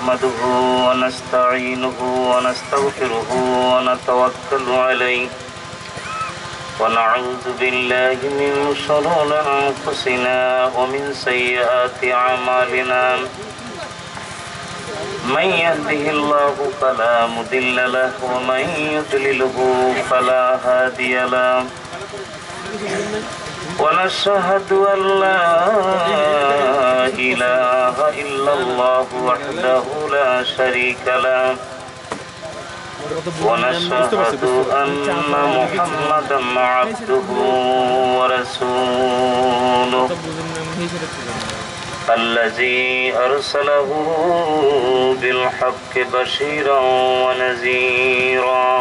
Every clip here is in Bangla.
نحمده ونستعينه ونستغفره ونتوكل عليه ونعوذ بالله من شرور أنفسنا ومن سيئات أعمالنا من يهده الله فلا مضل له ومن يضلله فلا هادي له ونشهد أن لا إله إلا الله وحده لا شريك له ونشهد أن محمدا عبده ورسوله الذي أرسله بالحق بشيرا ونذيرا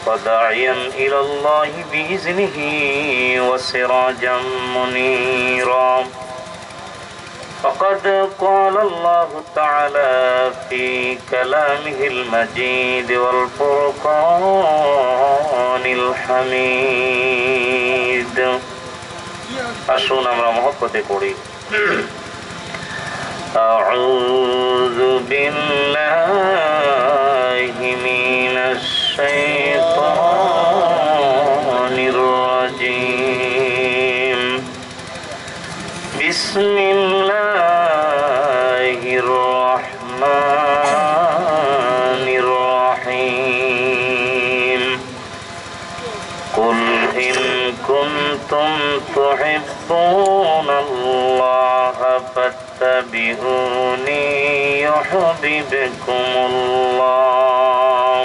وداعيا إلى الله بإذنه وسراجا منيرا فقد قال الله تعالى في كلامه المجيد والفرقان الحميد আসুন আমরা মহব্বতে পড়ি أعوذ بالله من الشيطان الرجيم بسم الله الرحمن الرحيم قل إن كنتم تحبون الله فاتبعوني يحببكم الله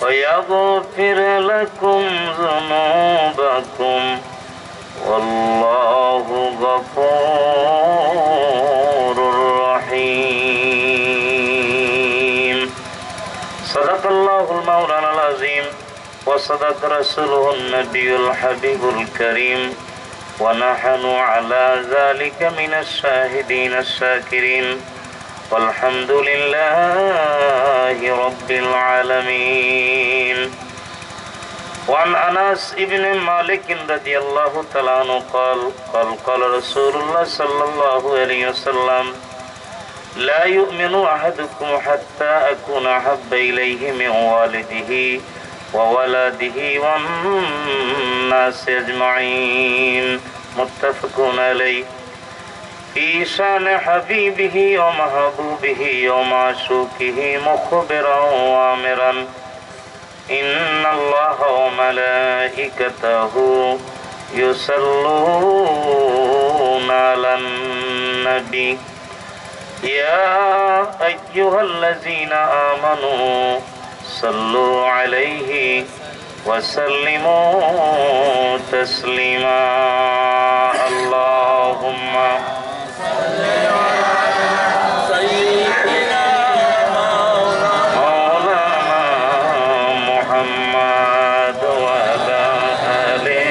ويغفر لكم ذنوبكم والله غفور رحيم صدق الله المولانا العظيم وصدق رسوله النبي الحبيب الكريم ونحن على ذلك من الشاهدين الشاكرين والحمد لله رب العالمين وعن أنس بن مالك رضي الله تعالى عنه قال رسول الله صلى الله عليه وسلم لا يؤمن أحدكم حتى أكون أحب إليه من والده وولده والناس أجمعين متفق عليه في شان حبيبه ومحبوبه ومعشوقه مخبرا وامرا إن الله وملائكته يصلون على النبي يا أيها الذين آمنوا صلوا عليه وسلموا تسليما اللهم صل على سيدنا مولانا محمد وعلى آله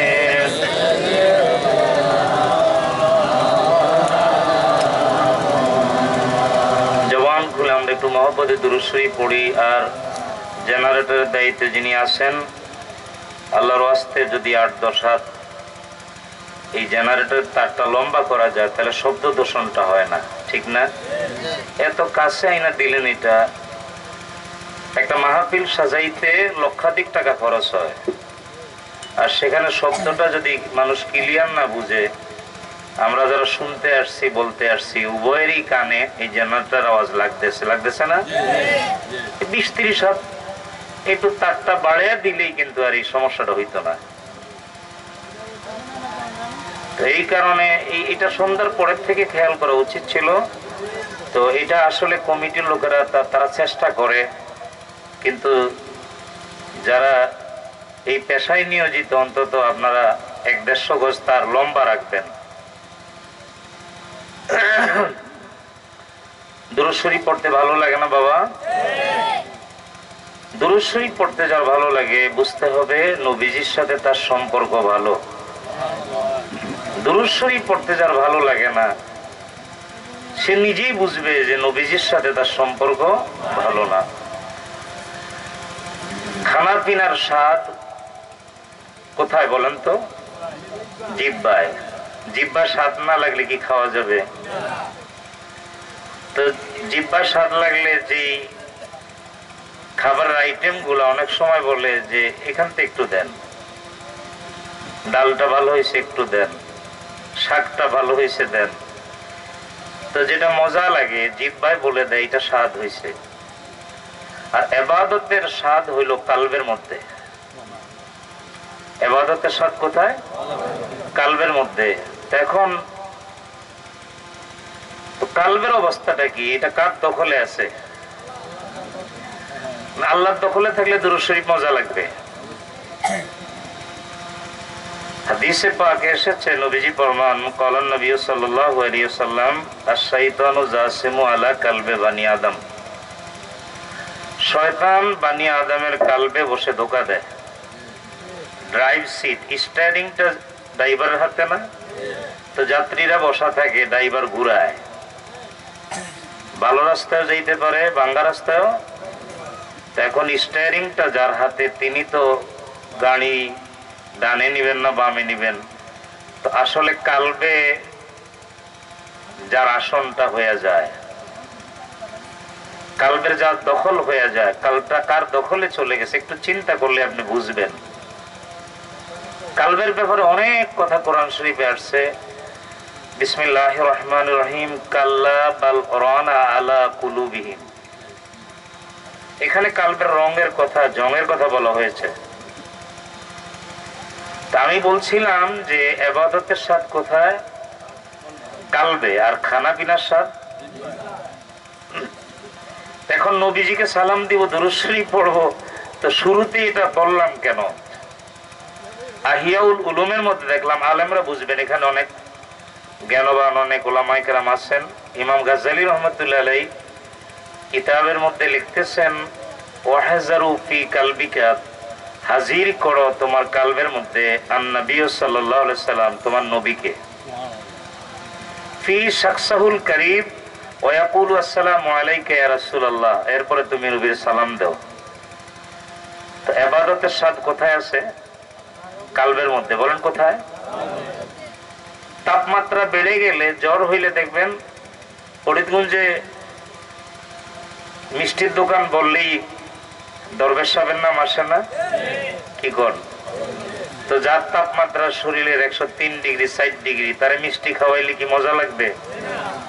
জওয়ান খুলে আমরা একটু মহব্বতে দুরূদ শরীফ পড়ি। আর জেনারেটরের দায়িত্বে যিনি আছেন আল্লাহর ওয়াস্তে যদি ৮-১০ হাত এই জেনারেটরের তারটা লম্বা করা যায় তাহলে শব্দ দূষণটা হয় না, ঠিক না? এত কাছে আইনা দিলেন, এটা একটা মাহফিল সাজাইতে লক্ষাধিক টাকা খরচ হয়, আর সেখানে শব্দটা যদি মানুষ ক্লিয়ার না বুঝে, আমরা যারা শুনতে আসছি বলতে আসছি উভয়েরই কানে এই জেনারেটর আওয়াজ লাগতেছে না? ২০-৩০ হাত একটু তারটা বাড়িয়ে দিলেই কিন্তু আর এই সমস্যাটা হইতো না। তো এই কারণে এটা সন্ধ্যার পরের থেকে খেয়াল করা উচিত ছিল। তো এটা আসলে কমিটির লোকেরা তারা চেষ্টা করে, কিন্তু যারা এই পেশায় নিয়োজিত অন্তত আপনারা ১-১৫০ গজ তার লম্বা রাখবেন। দুরূদ শরীফ পড়তে ভালো লাগে না বাবা? দুরূদ শরীফ পড়তে যার ভালো লাগে বুঝতে হবে নবীজির সাথে তার সম্পর্ক ভালো। দুরূদ শরীফ পড়তে যার ভালো লাগে না সে নিজেই বুঝবে যে নবীজির সাথে তার সম্পর্ক ভালো না। খানা পিনার স্বাদ কোথায় বলেন তো? জিহ্বায়। জিহ্বা স্বাদ না লাগলে কি খাওয়া যাবে? তো জিহ্বা স্বাদ লাগলে যে খাবারের আইটেম গুলো অনেক সময় বলে যে এখান থেকে একটু দেন, ডালটা ভালো হয়েছে একটু দেন, শাকটা ভালো হয়েছে দেন। তো যেটা মজা লাগে জিহ্বায় বলে দেয় এটা স্বাদ হয়েছে। আর ইবাদতের স্বাদ হইল কালবের মধ্যে। ইবাদতের স্বাদ কোথায়? কালবের মধ্যে। এখন কালবের অবস্থাটা কি? এটা কার দখলে আছে? আল্লাহর দখলে থাকলে দুরূদ শরীফ মজা লাগবে। হাদিসে পাকে এসেছে, নবীজি ফরমান, ক্বালান নবী সাল্লাল্লাহু আলাইহি ওয়াসাল্লাম, আশ-শাইতানু জাসিমু আলা কালবে বানি আদম। শয়তান বানি আদমের কালবে বসে ধোঁকা দেয়। ড্রাইভ সিট, স্টিয়ারিংটা ড্রাইভারের হাতে না, তো যাত্রীরা বসা থাকে, ড্রাইভার ঘুরায়। ভালো রাস্তায় যাইতে পারে, ভাঙ্গা রাস্তায়ও। এখন স্টিয়ারিংটা যার হাতে, তিনি তো গাড়ি ডানে নিবেন না বামে নিবেন। তো আসলে কালবে যার আসনটা হয়ে যায়, কালবের যার দখল হয়ে যায়, কালটা কার দখলে চলে গেছে একটু চিন্তা করলে আপনি বুঝবেন। কালবের ব্যাপারে অনেক কথা কোরআন শরীফে আসছে। বিসমিল্লাহির রহমানির রহিম, কাল্লা বাল রানা আলা কুলুবিহিম। এখানে কালবের রঙের কথা, জঙের কথা বলা হয়েছে। তা আমি বলছিলাম যে ইবাদতের স্বাদ কোথায়? কালবে। আর খানা পিনার স্বাদ? এখন নবীজিকে সালাম দিব, দুরূদ শরীফ পড়বো, তো শুরুতে এটা বললাম কেন? আহিয়াউল উলুমের মধ্যে দেখলাম আলেমরা বুঝবেন, এখানে অনেক জ্ঞানবান অনেক ওলামায়ে কেরাম আছেন। ইমাম গাজ্জালী রহমাতুল্লাহ আলাইহি কিতাবের মধ্যে লিখতেছেন, ওয়াহজারু ফি কালবিকা, হাজির করো তোমার কালবের মধ্যে, আন-নবী সাল্লাল্লাহু আলাইহি সাল্লাম, তোমার নবীকে, ফি শাখসাহুল কারীম ওয়া ইয়াকুলু আসসালামু আলাইকা ইয়া রাসূলুল্লাহ, এরপরে তুমি নবীর সালাম দাও। তো ইবাদতের স্বাদ কোথায় আছে? কালবের মধ্যে। বলেন কোথায়? তাপমাত্রা বেড়ে গেলে, জ্বর হইলে দেখবেন ফরিদগঞ্জে মিষ্টির দোকান বললেই দরবেশ সাহেবের নাম আসে না? কি কর? তো যার তাপমাত্রা শরীরের 103 ডিগ্রি 60 ডিগ্রি, তারে মিষ্টি খাওয়াইলে কি মজা লাগবে?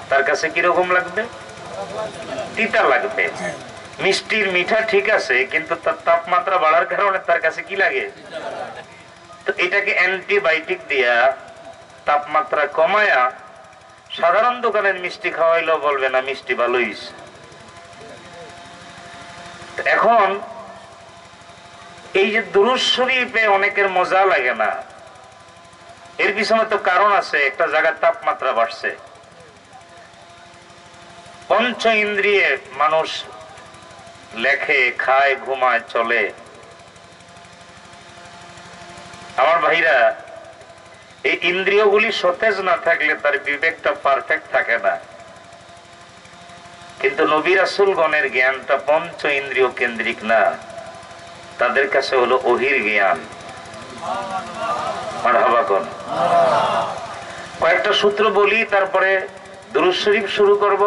তার কাছে কিরকম লাগবে? তিতা লাগবে। মিষ্টির মিঠা ঠিক আছে, কিন্তু তার তাপমাত্রা বাড়ার কারণে তার কাছে কি লাগে? তো এটাকে অ্যান্টিবায়োটিক দিয়া তাপমাত্রা কমায়া সাধারণ দোকানের মিষ্টি খাওয়াইলেও বলবে না মিষ্টি ভালোই। এখন এই যে দুরূদ শরীফে অনেকের মজা লাগে না, এর পিছনে তো কারণ আছে। একটা জায়গার তাপমাত্রা বাড়ছে, পঞ্চ ইন্দ্রিয়ে মানুষ লেখে, খায়, ঘুমায়, চলে। আমার ভাইরা, এই ইন্দ্রিয়গুলি সতেজ না থাকলে তার বিবেকটা পারফেক্ট থাকে না। কিন্তু নবী রাসূলগণের জ্ঞানটা পঞ্চ ইন্দ্রিয় কেন্দ্রিক না, তাদের কাছে হলো ওহির জ্ঞান। মারহাবা কোন। কয়েকটা সূত্র বলি, তারপরে দুরূদ শরীফ শুরু করব,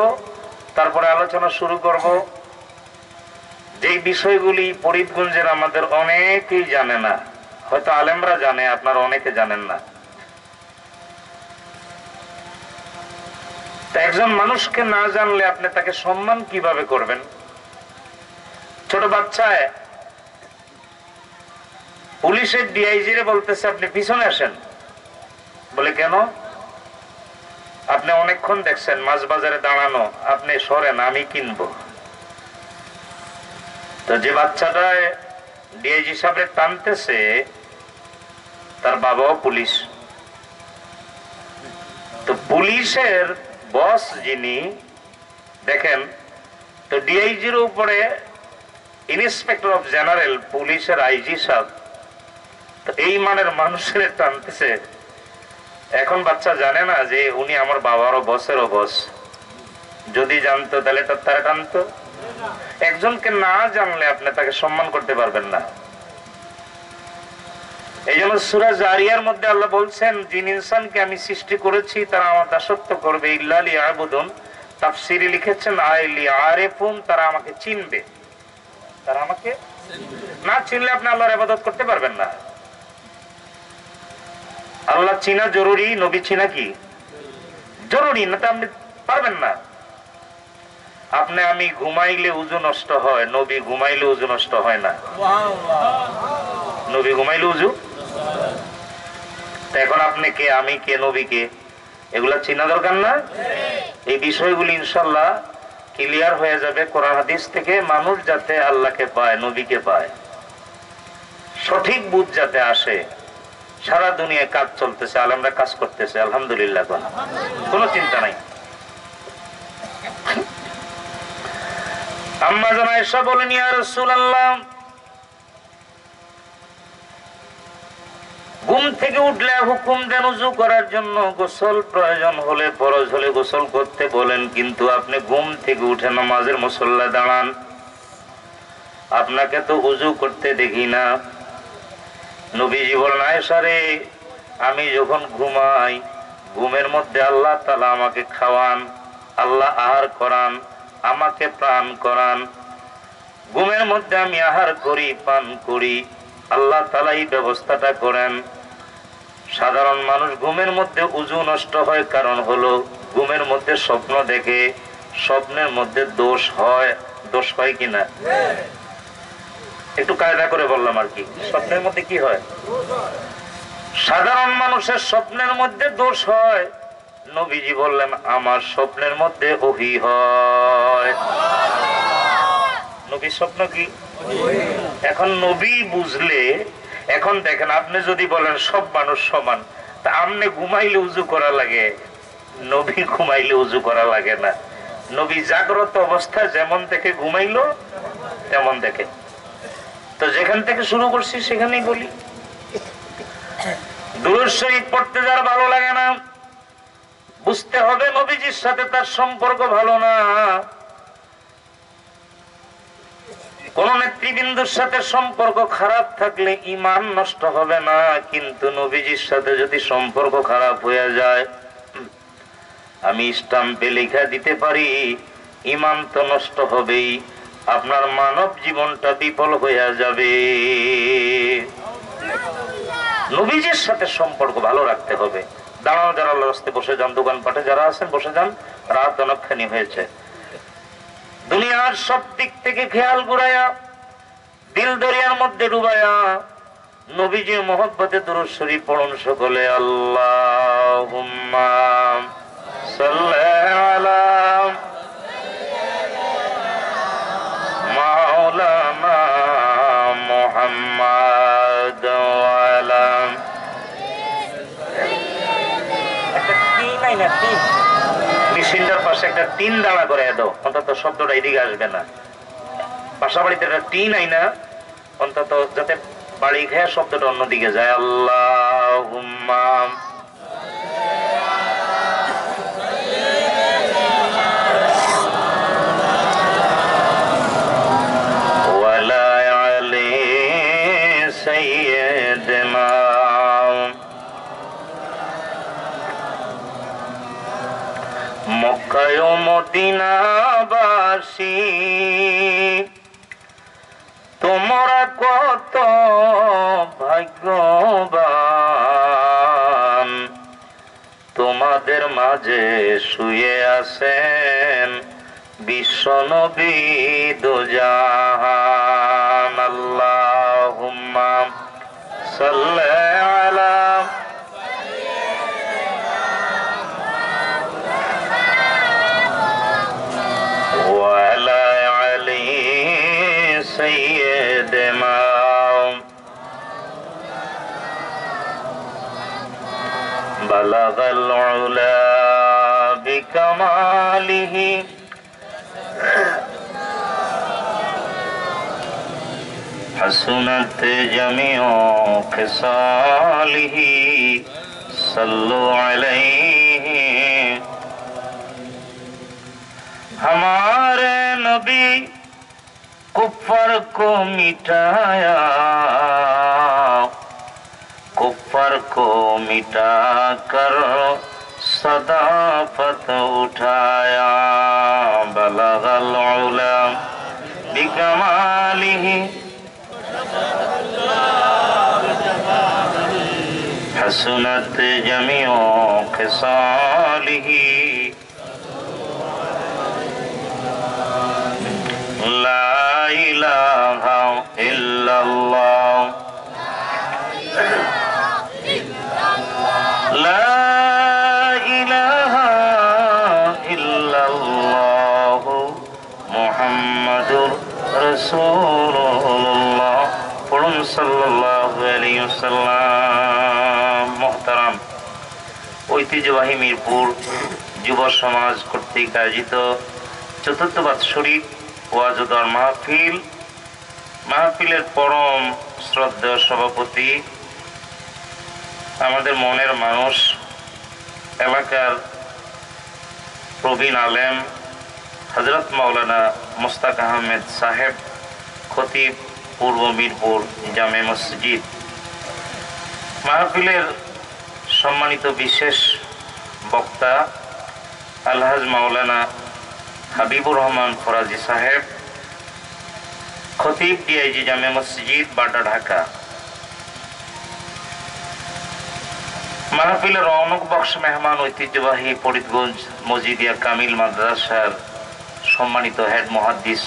তারপরে আলোচনা শুরু করব। যেই বিষয়গুলি ফরিদগঞ্জের আমাদের অনেকেই জানে না, হয়তো আলেমরা জানে, আপনারা অনেকে জানেন না। একজন মানুষকে না জানলে আপনি তাকে সম্মান কিভাবে করবেন? ছোট বাচ্চায় পুলিশের ডিআইজি রে বলতেছে, আপনি পিছনে আসেন। বলে কেন? আপনি অনেকক্ষণ দেখছেন মাছ বাজারে দাঁড়ানো, আপনি সরেন, আমি কিনবো। তো যে বাচ্চাটা ডিআইজি সাহেব টানতেছে, তার বাবাও পুলিশ। তো পুলিশের বস যিনি, দেখেন তো ডিআইজির উপরে ইন্সপেক্টর অফ জেনারেল, পুলিশের আইজি সাহেব, তো এই মানের মানুষের টানতেছে। এখন বাচ্চা জানে না যে উনি আমার বাবারও বসেরও বস। যদি জানতো তাহলে তারা টানতো। একজনকে না জানলে আপনি তাকে সম্মান করতে পারবেন না। এই জন্য সূরা জারিয়ার মধ্যে আল্লাহ বলছেন, জিন ইনসানকে আমি সৃষ্টি করেছি, তারা আমার দাসত্ব করবে, ইল্লা লিয়াবুদুন, তাফসিরে লিখেছেন আইলি আরেফুন, তারা আমাকে চিনবে। তারা আমাকে না চিনলে আপনি আল্লাহর ইবাদত করতে পারবেন না। আল্লাহ চিনা জরুরি, নবী চিনা কি জরুরি, না তো আপনি পারবেন না। আপনি আমি ঘুমাইলে উযু নষ্ট হয়, নবী ঘুমাইলে উযু নষ্ট হয় না। নবী ঘুমাইলে উযু, এখন আপনি কে, আমি কে, নবী কে, এগুলা চিনা দরকার না? এই বিষয়গুলি ইনশাআল্লাহ ক্লিয়ার হয়ে যাবে কোরআন হাদিস থেকে। মানুষ যাতে আল্লাহকে পায়, নবীকে পায়, সঠিক বুঝ যাতে আসে। সারা দুনিয়ায় কাজ চলতেছে, আলেমরা কাজ করতেছে, আলহামদুলিল্লাহ, কোনো চিন্তা নাই। আম্মা জান আয়েশা বলেন, ইয়া রাসূলুল্লাহ, ঘুম থেকে উঠলে হুকুম দেন ওযু করার জন্য, গোসল প্রয়োজন হলে, ফরজ হলে গোসল করতে বলেন, কিন্তু আপনি ঘুম থেকে উঠে নামাজের মুসল্লায় দাঁড়ান, আপনাকে তো ওযু করতে দেখি না। নবীজি বলেন, আয়েশা রে, আমি যখন ঘুমাই, ঘুমের মধ্যে আল্লাহ তাআলা আমাকে খাওয়ান, আল্লাহ আহার করান, আমাকে প্রাণ করান। ঘুমের মধ্যে আমি আহার করি, পান করি, আল্লাহ তাআলা এই ব্যবস্থাটা করেন। সাধারণ মানুষ ঘুমের মধ্যে ওযু নষ্ট হয়, কারণ হলো ঘুমের মধ্যে স্বপ্ন দেখে, স্বপ্নের মধ্যে দোষ হয়। দোষ হয় কিনা একটু কায়দা করে বললাম আর কি। স্বপ্নের মধ্যে কি হয়? সাধারণ মানুষের স্বপ্নের মধ্যে দোষ হয়। নবীজি বললেন, আমার স্বপ্নের মধ্যে ওহী হয়। নবীর স্বপ্ন কি? এখন নবী বুঝলে, এখন দেখেন, আপনি যদি বলেন সব মানুষ সমান, তা আপনি ঘুমাইলে উযু করা লাগে, নবী ঘুমাইলে উযু করা লাগে না। নবী জাগ্রত অবস্থায় যেমন দেখে ঘুমাইলো তেমন দেখে। তো যেখান থেকে শুরু করছি সেখানেই বলি, দুরূদ শরীফ পড়তে যার ভালো লাগে না, বুঝতে হবে নবীজির সাথে তার সম্পর্ক ভালো না। কোন নেতৃবৃন্দুর সাথে সম্পর্ক খারাপ থাকলে ঈমান নষ্ট হবে না, কিন্তু নবীজির সাথে যদি সম্পর্ক খারাপ হয়ে যায়, আমি স্টাম্পে লেখা দিতে পারি, ঈমান তো নষ্ট হবেই, আপনার মানব জীবনটা বিফল হয়ে যাবে। নবীজির সাথে সম্পর্ক ভালো রাখতে হবে। দাঁড়ানো যারা আল্লাহর রাস্তায় বসে যান, দোকানপাটে যারা আছেন বসে যান, রাত অনেকখানি হয়েছে। দুনিয়ার সব দিক থেকে খেয়াল ঘুরাইয়া, দিল দরিয়ার মধ্যে ডুবাইয়া, নবীজির মহব্বতে দুরূদ শরীফ পড়ুন সকলে। আল্লাহুম্মা সাল্লি আলা মাওলানা মুহাম্মাদ ওয়া আলা। একটা তিন আইনা, তিন মেশিনটার পাশে একটা টিন দাঁড়া করে দাও, অন্তত শব্দটা এদিকে আসবে না। বাসা বাড়িতে একটা টিন আইনা, অন্তত যাতে বাড়ি খেয়ে শব্দটা অন্যদিকে যায়। আল্লাহুম্মা ওয়ালা আলি সাইয়্যিদিনা। মক্কায় ও মদিনাবাসী, তোমরা কত ভাগ্যবান, তোমাদের মাঝে শুয়ে আছেন বিশ্বনবী দোজাহান। আল্লাহুম্মা সাল্লি আলা ওয়ালা আলি সাইয়্যিদিনা। বালাগাল উলা বিকামালিহি হাসুনাত জামিউ খিসালিহি সাল্লু আলাইহি। हमारे नबी कुफ्फर को मिटाया, कुफ्फर को मिटा कर सदाफत उठाया। جماله حسنت جميع خصاله لا إله إلا الله لا إله إلا الله محمد رسول الله সাল্লাল্লাহু আলাইহি ওয়াসাল্লাম। মুহতারাম, ঐতিহ্যবাহী মিরপুর যুব সমাজ কর্তৃক আয়োজিত চতুর্থ বাৎসরিক ওয়াজ ও দোয়ার মাহফিলের পরম শ্রদ্ধেয় সভাপতি, আমাদের মনের মানুষ, এলাকার প্রবীণ আলেম হযরত মাওলানা মুস্তাক আহমেদ সাহেব, খতিব, পূর্ব মিরপুর জামে মসজিদ। মাহফিলের সম্মানিত বিশেষ বক্তা আলহাজ মাওলানা হাবিবুর রহমান ফরাজি সাহেব, খতিব, ডিআইজি জামে মসজিদ, বাড্ডা, ঢাকা। মাহফিলের রৌনক বক্স মেহমান ঐতিহ্যবাহী ফরিদগঞ্জ মজিদিয়া কামিল মাদ্রাসার সম্মানিত হেড মুহাদ্দিস,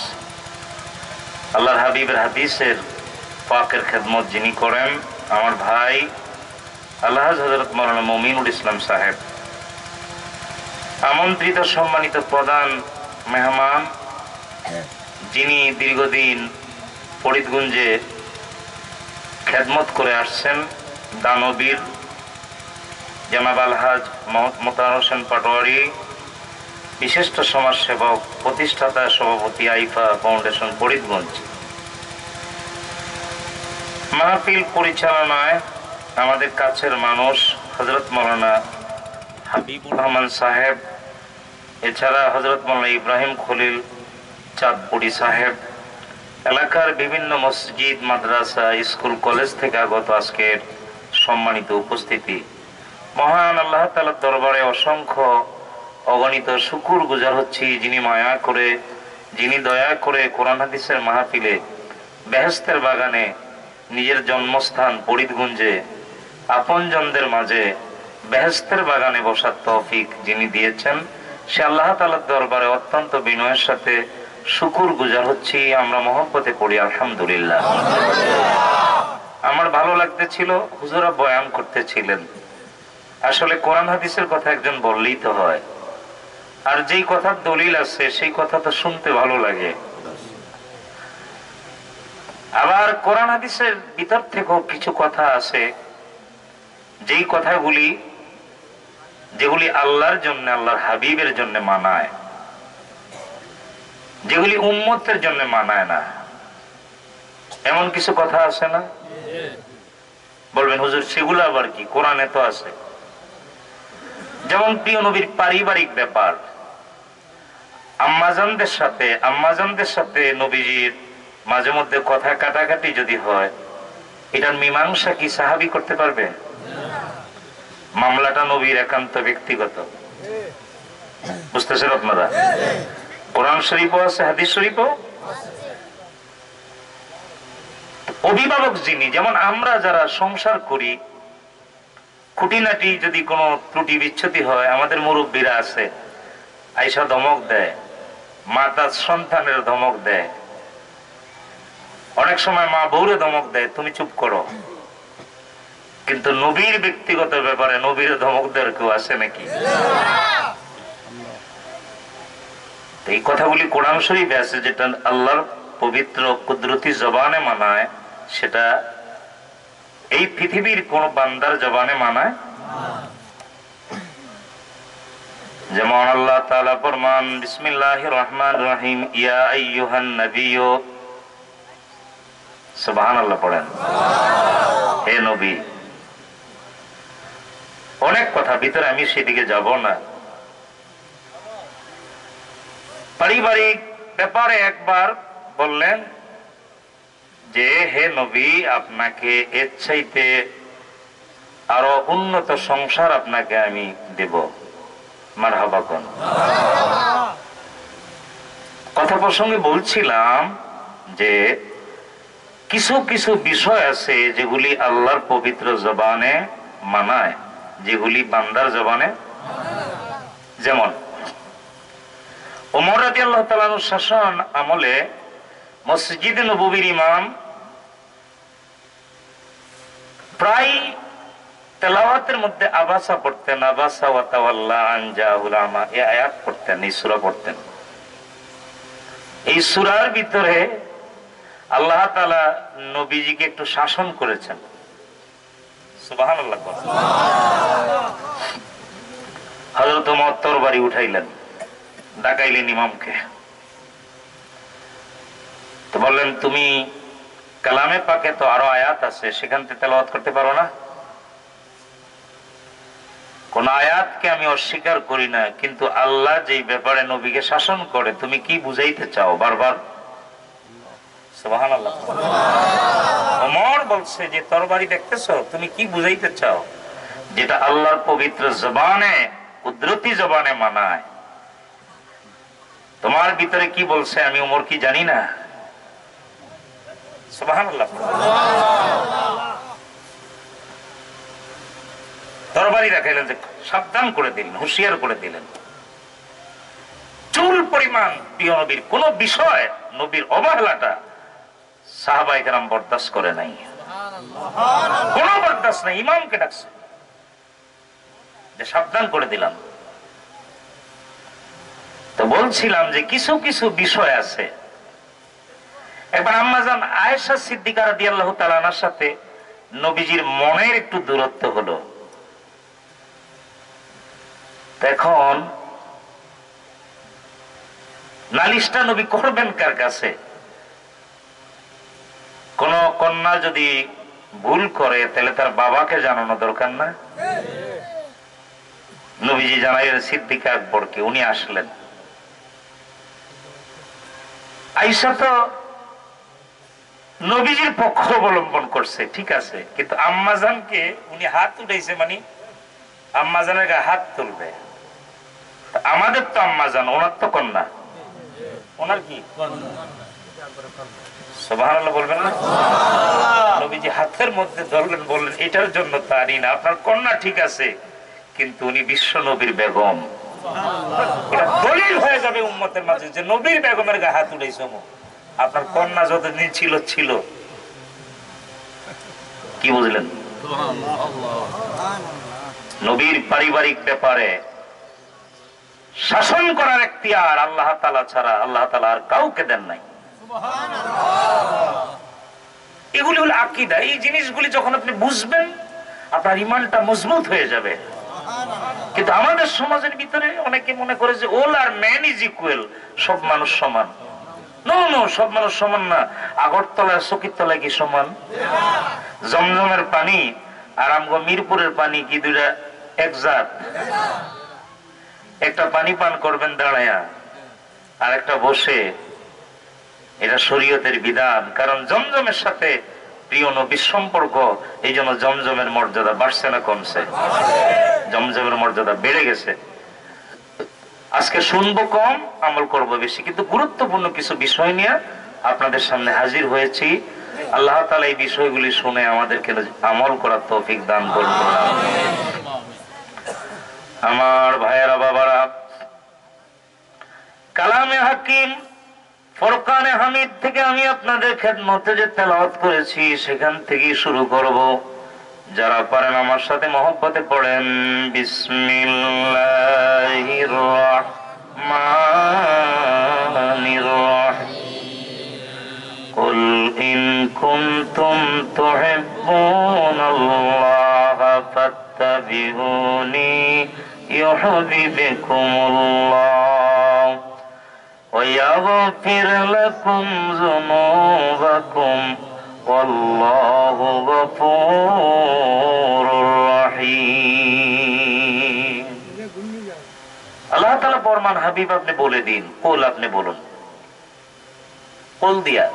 আল্লাহর হাবিবের হাদিসের পাকের খেদমত যিনি করেন, আমার ভাই আলহাজ হযরত মাওলানা মুমিনুল ইসলাম সাহেব। আমন্ত্রিত সম্মানিত প্রধান মেহমান, যিনি দীর্ঘদিন ফরিদগঞ্জে খেদমত করে আসছেন, দানবীর জনাব আলহাজ মোতাহার হোসেন পাটোয়ারি, বিশিষ্ট সমাজসেবক, প্রতিষ্ঠাতা সভাপতি আইফা ফাউন্ডেশন ফরিদগঞ্জ। মাহফিল পরিচালনায় আমাদের কাছের মানুষ হযরত মাওলানা হাবিবুর রহমান সাহেব, এছাড়া হযরত মাওলানা ইব্রাহিম খলিল চাঁদপুরি সাহেব, এলাকার বিভিন্ন মসজিদ, মাদ্রাসা, স্কুল, কলেজ থেকে আগত আজকের সম্মানিত উপস্থিতি, মহান আল্লাহ তাআলার দরবারে অসংখ্য অগণিত শুকুর গুজার হচ্ছি, যিনি মায়া করে, যিনি দয়া করে কোরআন হাদিসের মাহফিলে বেহেশতের বাগানে নিজের জন্মস্থান ফরিদগঞ্জে আপনজনদের মাঝে বেহেশতের বাগানে বসার তৌফিক যিনি দিয়েছেন, সে আল্লাহ তাআলার দরবারে অত্যন্ত বিনয়ের সাথে শুকুর গুজার হচ্ছি। আমরা মহব্বতে পড়ি আলহামদুলিল্লাহ। আমার ভালো লাগতেছিল, হুজুরা বয়ান করতেছিলেন। আসলে কোরআন হাদিসের কথা একজন বললেই তো হয়, আর যেই কথার দলিল আছে সেই কথা তো শুনতে ভালো লাগে। আবার কোরআন হাদিসের ভিতর থেকেও কিছু কথা আছে যেই কথাগুলি, যেগুলি আল্লাহর জন্য, আল্লাহর হাবিবের জন্য মানায়, যেগুলি উম্মতের জন্য মানায় না। এমন কিছু কথা আছে না? বলবেন হুজুর সেগুলো আবার কি? কোরআনে তো আছে। যেমন প্রিয় নবীর পারিবারিক ব্যাপার, আম্মাজানদের সাথে নবীজির মাঝে মধ্যে কথা কাটাকাটি যদি হয়, এটার মীমাংসা কি সাহাবী করতে পারবে? মামলাটা নবীর একান্ত ব্যক্তিগত। বুঝতেছেন আপনারা? কোরআন শরীফও আছে, হাদিস শরীফও। অভিভাবক যিনি, যেমন আমরা যারা সংসার করি, খুঁটিনাটি যদি কোনো ত্রুটি বিচ্ছুতি হয়, আমাদের মুরব্বীরা আছে, আইসা ধমক দেয়, মা তার সন্তানের ধমক দেয়, অনেক সময় মা বউরে ধমক দেয়, তুমি চুপ করো। কিন্তু নবীর ব্যক্তিগত ব্যাপারে নবীর ধমক দেওয়ার কেউ আছে নাকি? এই কথাগুলি কোরআন শরীফে আছে, যেটা আল্লাহর পবিত্র কুদরতি জবানে মানায়, সেটা এই পৃথিবীর কোন বান্দার জবানে মানায়। যেমন আল্লাহ তাআলা ফরমান, বিসমিল্লাহির রহমানির রহিম, ইয়া আইয়ুহান নবিয়্যু, সুবহানাল্লাহ পড়েন, হে নবী। অনেক কথা ভিতরে, আমি সেদিকে যাব না। পারিবারিক ব্যাপারে একবার বললেন যে, হে নবী, আপনাকে এর চাইতে আরো উন্নত সংসার আপনাকে আমি দেব। মারহাবা কোন কথা প্রসঙ্গে বলছিলাম যে কিছু কিছু বিষয় আছে যেগুলি আল্লাহর পবিত্র জবানে মানায়, যেগুলি বান্দার জবানে। যেমন ওমর রাদিয়াল্লাহু তাআলা আনহু শাসন আমলে মসজিদে নববীর ইমাম প্রায় তেলাওয়াতের মধ্যে আবাসা পড়তেন, আবাসা ওয়া তাওয়াল্লা আন জাহুল আমা, এই আয়াত পড়তেন, এই সূরা পড়তেন। এই সূরার ভিতরে আল্লাহ তাআলা নবীজিকে একটু শাসন করেছেন। সুবহানাল্লাহ। হযরত ওমর তরবারি উঠাইলেন, ডাকাইলেন ইমামকে, তো বললেন তুমি কালামে পাকে তো আরো আয়াত আছে, সেখান থেকে তেলাওয়াত করতে পারো না? কোন আয়াতকে আমি অস্বীকার করি না, কিন্তু আল্লাহ যেই ব্যাপারে নবীকে শাসন করে তুমি কি বুঝাইতে চাও বারবার? সুবহানাল্লাহ। ওমর বলছে যে তরবারি দেখতেছো, তুমি কি বুঝাইতে চাও? যেটা আল্লাহর পবিত্র জবানে, কুদরতি জবানে মানায়। তোমার ভিতরে কি বলছে আমি ওমর কি জানি না? সুবহানাল্লাহ। তরবারি দেখাইলেন, যে সাবধান করে দিলেন, হুঁশিয়ার করে দিলেন। চুল পরিমাণ প্রিয় নবীর কোন বিষয়, নবীর অবহেলাটা সাহাবায়ে কেরাম বরদাস্ত করে নাই, কোন বরদাস্ত নাই। ইমামকে ডাকছে, যে সাবধান করে দিলাম। তো বলছিলাম যে কিছু কিছু বিষয় আছে। একবার আম্মাজান আয়েশা সিদ্দিকা রাদিয়াল্লাহু তাআলা আনহার সাথে নবীজির মনের একটু দূরত্ব হলো। এখন নালিশটা নবী করবেন কার কাছে? কোন কন্যা যদি ভুল করে তাহলে তার বাবাকে জানানো দরকার না? নবীজি জানাইলেন সিদ্দিকা আকবরকে, উনি আসলেন। আয়েশা তো নবীজির পক্ষ অবলম্বন করছে, ঠিক আছে, কিন্তু আম্মাজানকে উনি হাত উঠাইছে, মানে আম্মাজানের গায়ে হাত তুলবে। আমাদের তো আম্মাজান, ওনার তো কন্যা, ওনার কি সুবহানাল্লাহ বলবেন না? নবীজি হাতের মধ্যে ধরলেন, বললেন এটার জন্য তারই না, আপনার কন্যা ঠিক আছে, কিন্তু উনি বিশ্ব নবীর বেগম। এটা দলিল হয়ে যাবে উম্মতের মাঝে যে নবীর বেগমের গায়ে হাত উঠাইছে। আপনার কন্যা যতদিন ছিল ছিল, কি বুঝলেন? নবীর পারিবারিক ব্যাপারে শাসন করার এখতিয়ার আল্লাহ তাআলা ছাড়া আল্লাহ তাআলা আর কাউকে দেন নাই। এগুলি হলো আকীদা। এই জিনিসগুলি যখন আপনি বুঝবেন, আপনার ঈমানটা মজবুত হয়ে যাবে। কিন্তু আমাদের সমাজের ভিতরে অনেকে মনে করে যে all are man is equal, সব মানুষ সমান। নো নো, সব মানুষ সমান না। আগরতলা চকিরতলা কি সমান? জমজমের পানি আর আমগো মিরপুরের পানি কি দুইটা একজাত? একটা পানি পান করবেন দাঁড়ায়া, আর একটা বসে। এটা শরীয়তের বিধান। কারণ জমজমের সাথে প্রিয় নবীর সম্পর্ক, এই জন্য জমজমের মর্যাদা বাড়ছে না কমছে? জমজমের মর্যাদা বেড়ে গেছে। আজকে শুনবো কম, আমল করব বেশি, কিন্তু গুরুত্বপূর্ণ কিছু বিষয় নিয়ে আপনাদের সামনে হাজির হয়েছি। আল্লাহ তাআলা এই বিষয়গুলি শুনে আমাদেরকে আমল করার তৌফিক দান করুন। আমার ভাইয়েরা, বাবারা, কালামে হাকিম ফুরকানে হামিদ থেকে আমি আপনাদের খেদমতে যে তেলাওয়াত করেছি সেখান থেকেই শুরু করব। যারা পারেন আমার সাথে মহব্বতে পড়েন, বিসমিল্লাহির রাহমানির রাহিম। কুল ইন কুনতুম তুহিব্বুনাল্লাহা ফাত্তাবিউনি ইউহিব্বুকুমুল্লাহ ওয়া ইয়াগফির লাকুম যুনুবাকুম ওয়াল্লাহু গফুরুর রহিম। আল্লাহ তাআলা ফরমান, হাবিব আপনি বলে দিন, কুল আপনি বলুন। কুল দিয়া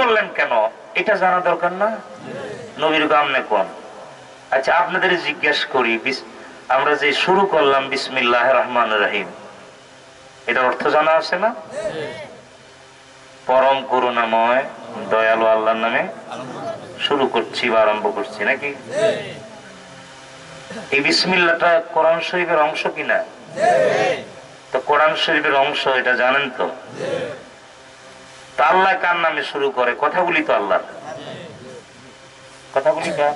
বললেন কেন? এটা জানা দরকার না? নবীর গামনে কোন? আচ্ছা, আপনাদের জিজ্ঞেস করি, আমরা যে শুরু করলাম বিসমিল্লাহির রহমানির রহিম, এটার অর্থ জানা আছে না? পরম করুণাময় দয়ালু আল্লাহর নামে শুরু করছি বা আরম্ভ করছি নাকি? এই বিসমিল্লাহটা কোরআন শরীফের অংশ কিনা? তো কোরআন শরীফের অংশ এটা জানেন তো? তা আল্লাহ কার নামে শুরু করে? কথাগুলি তো আল্লাহর। কথাগুলি কার?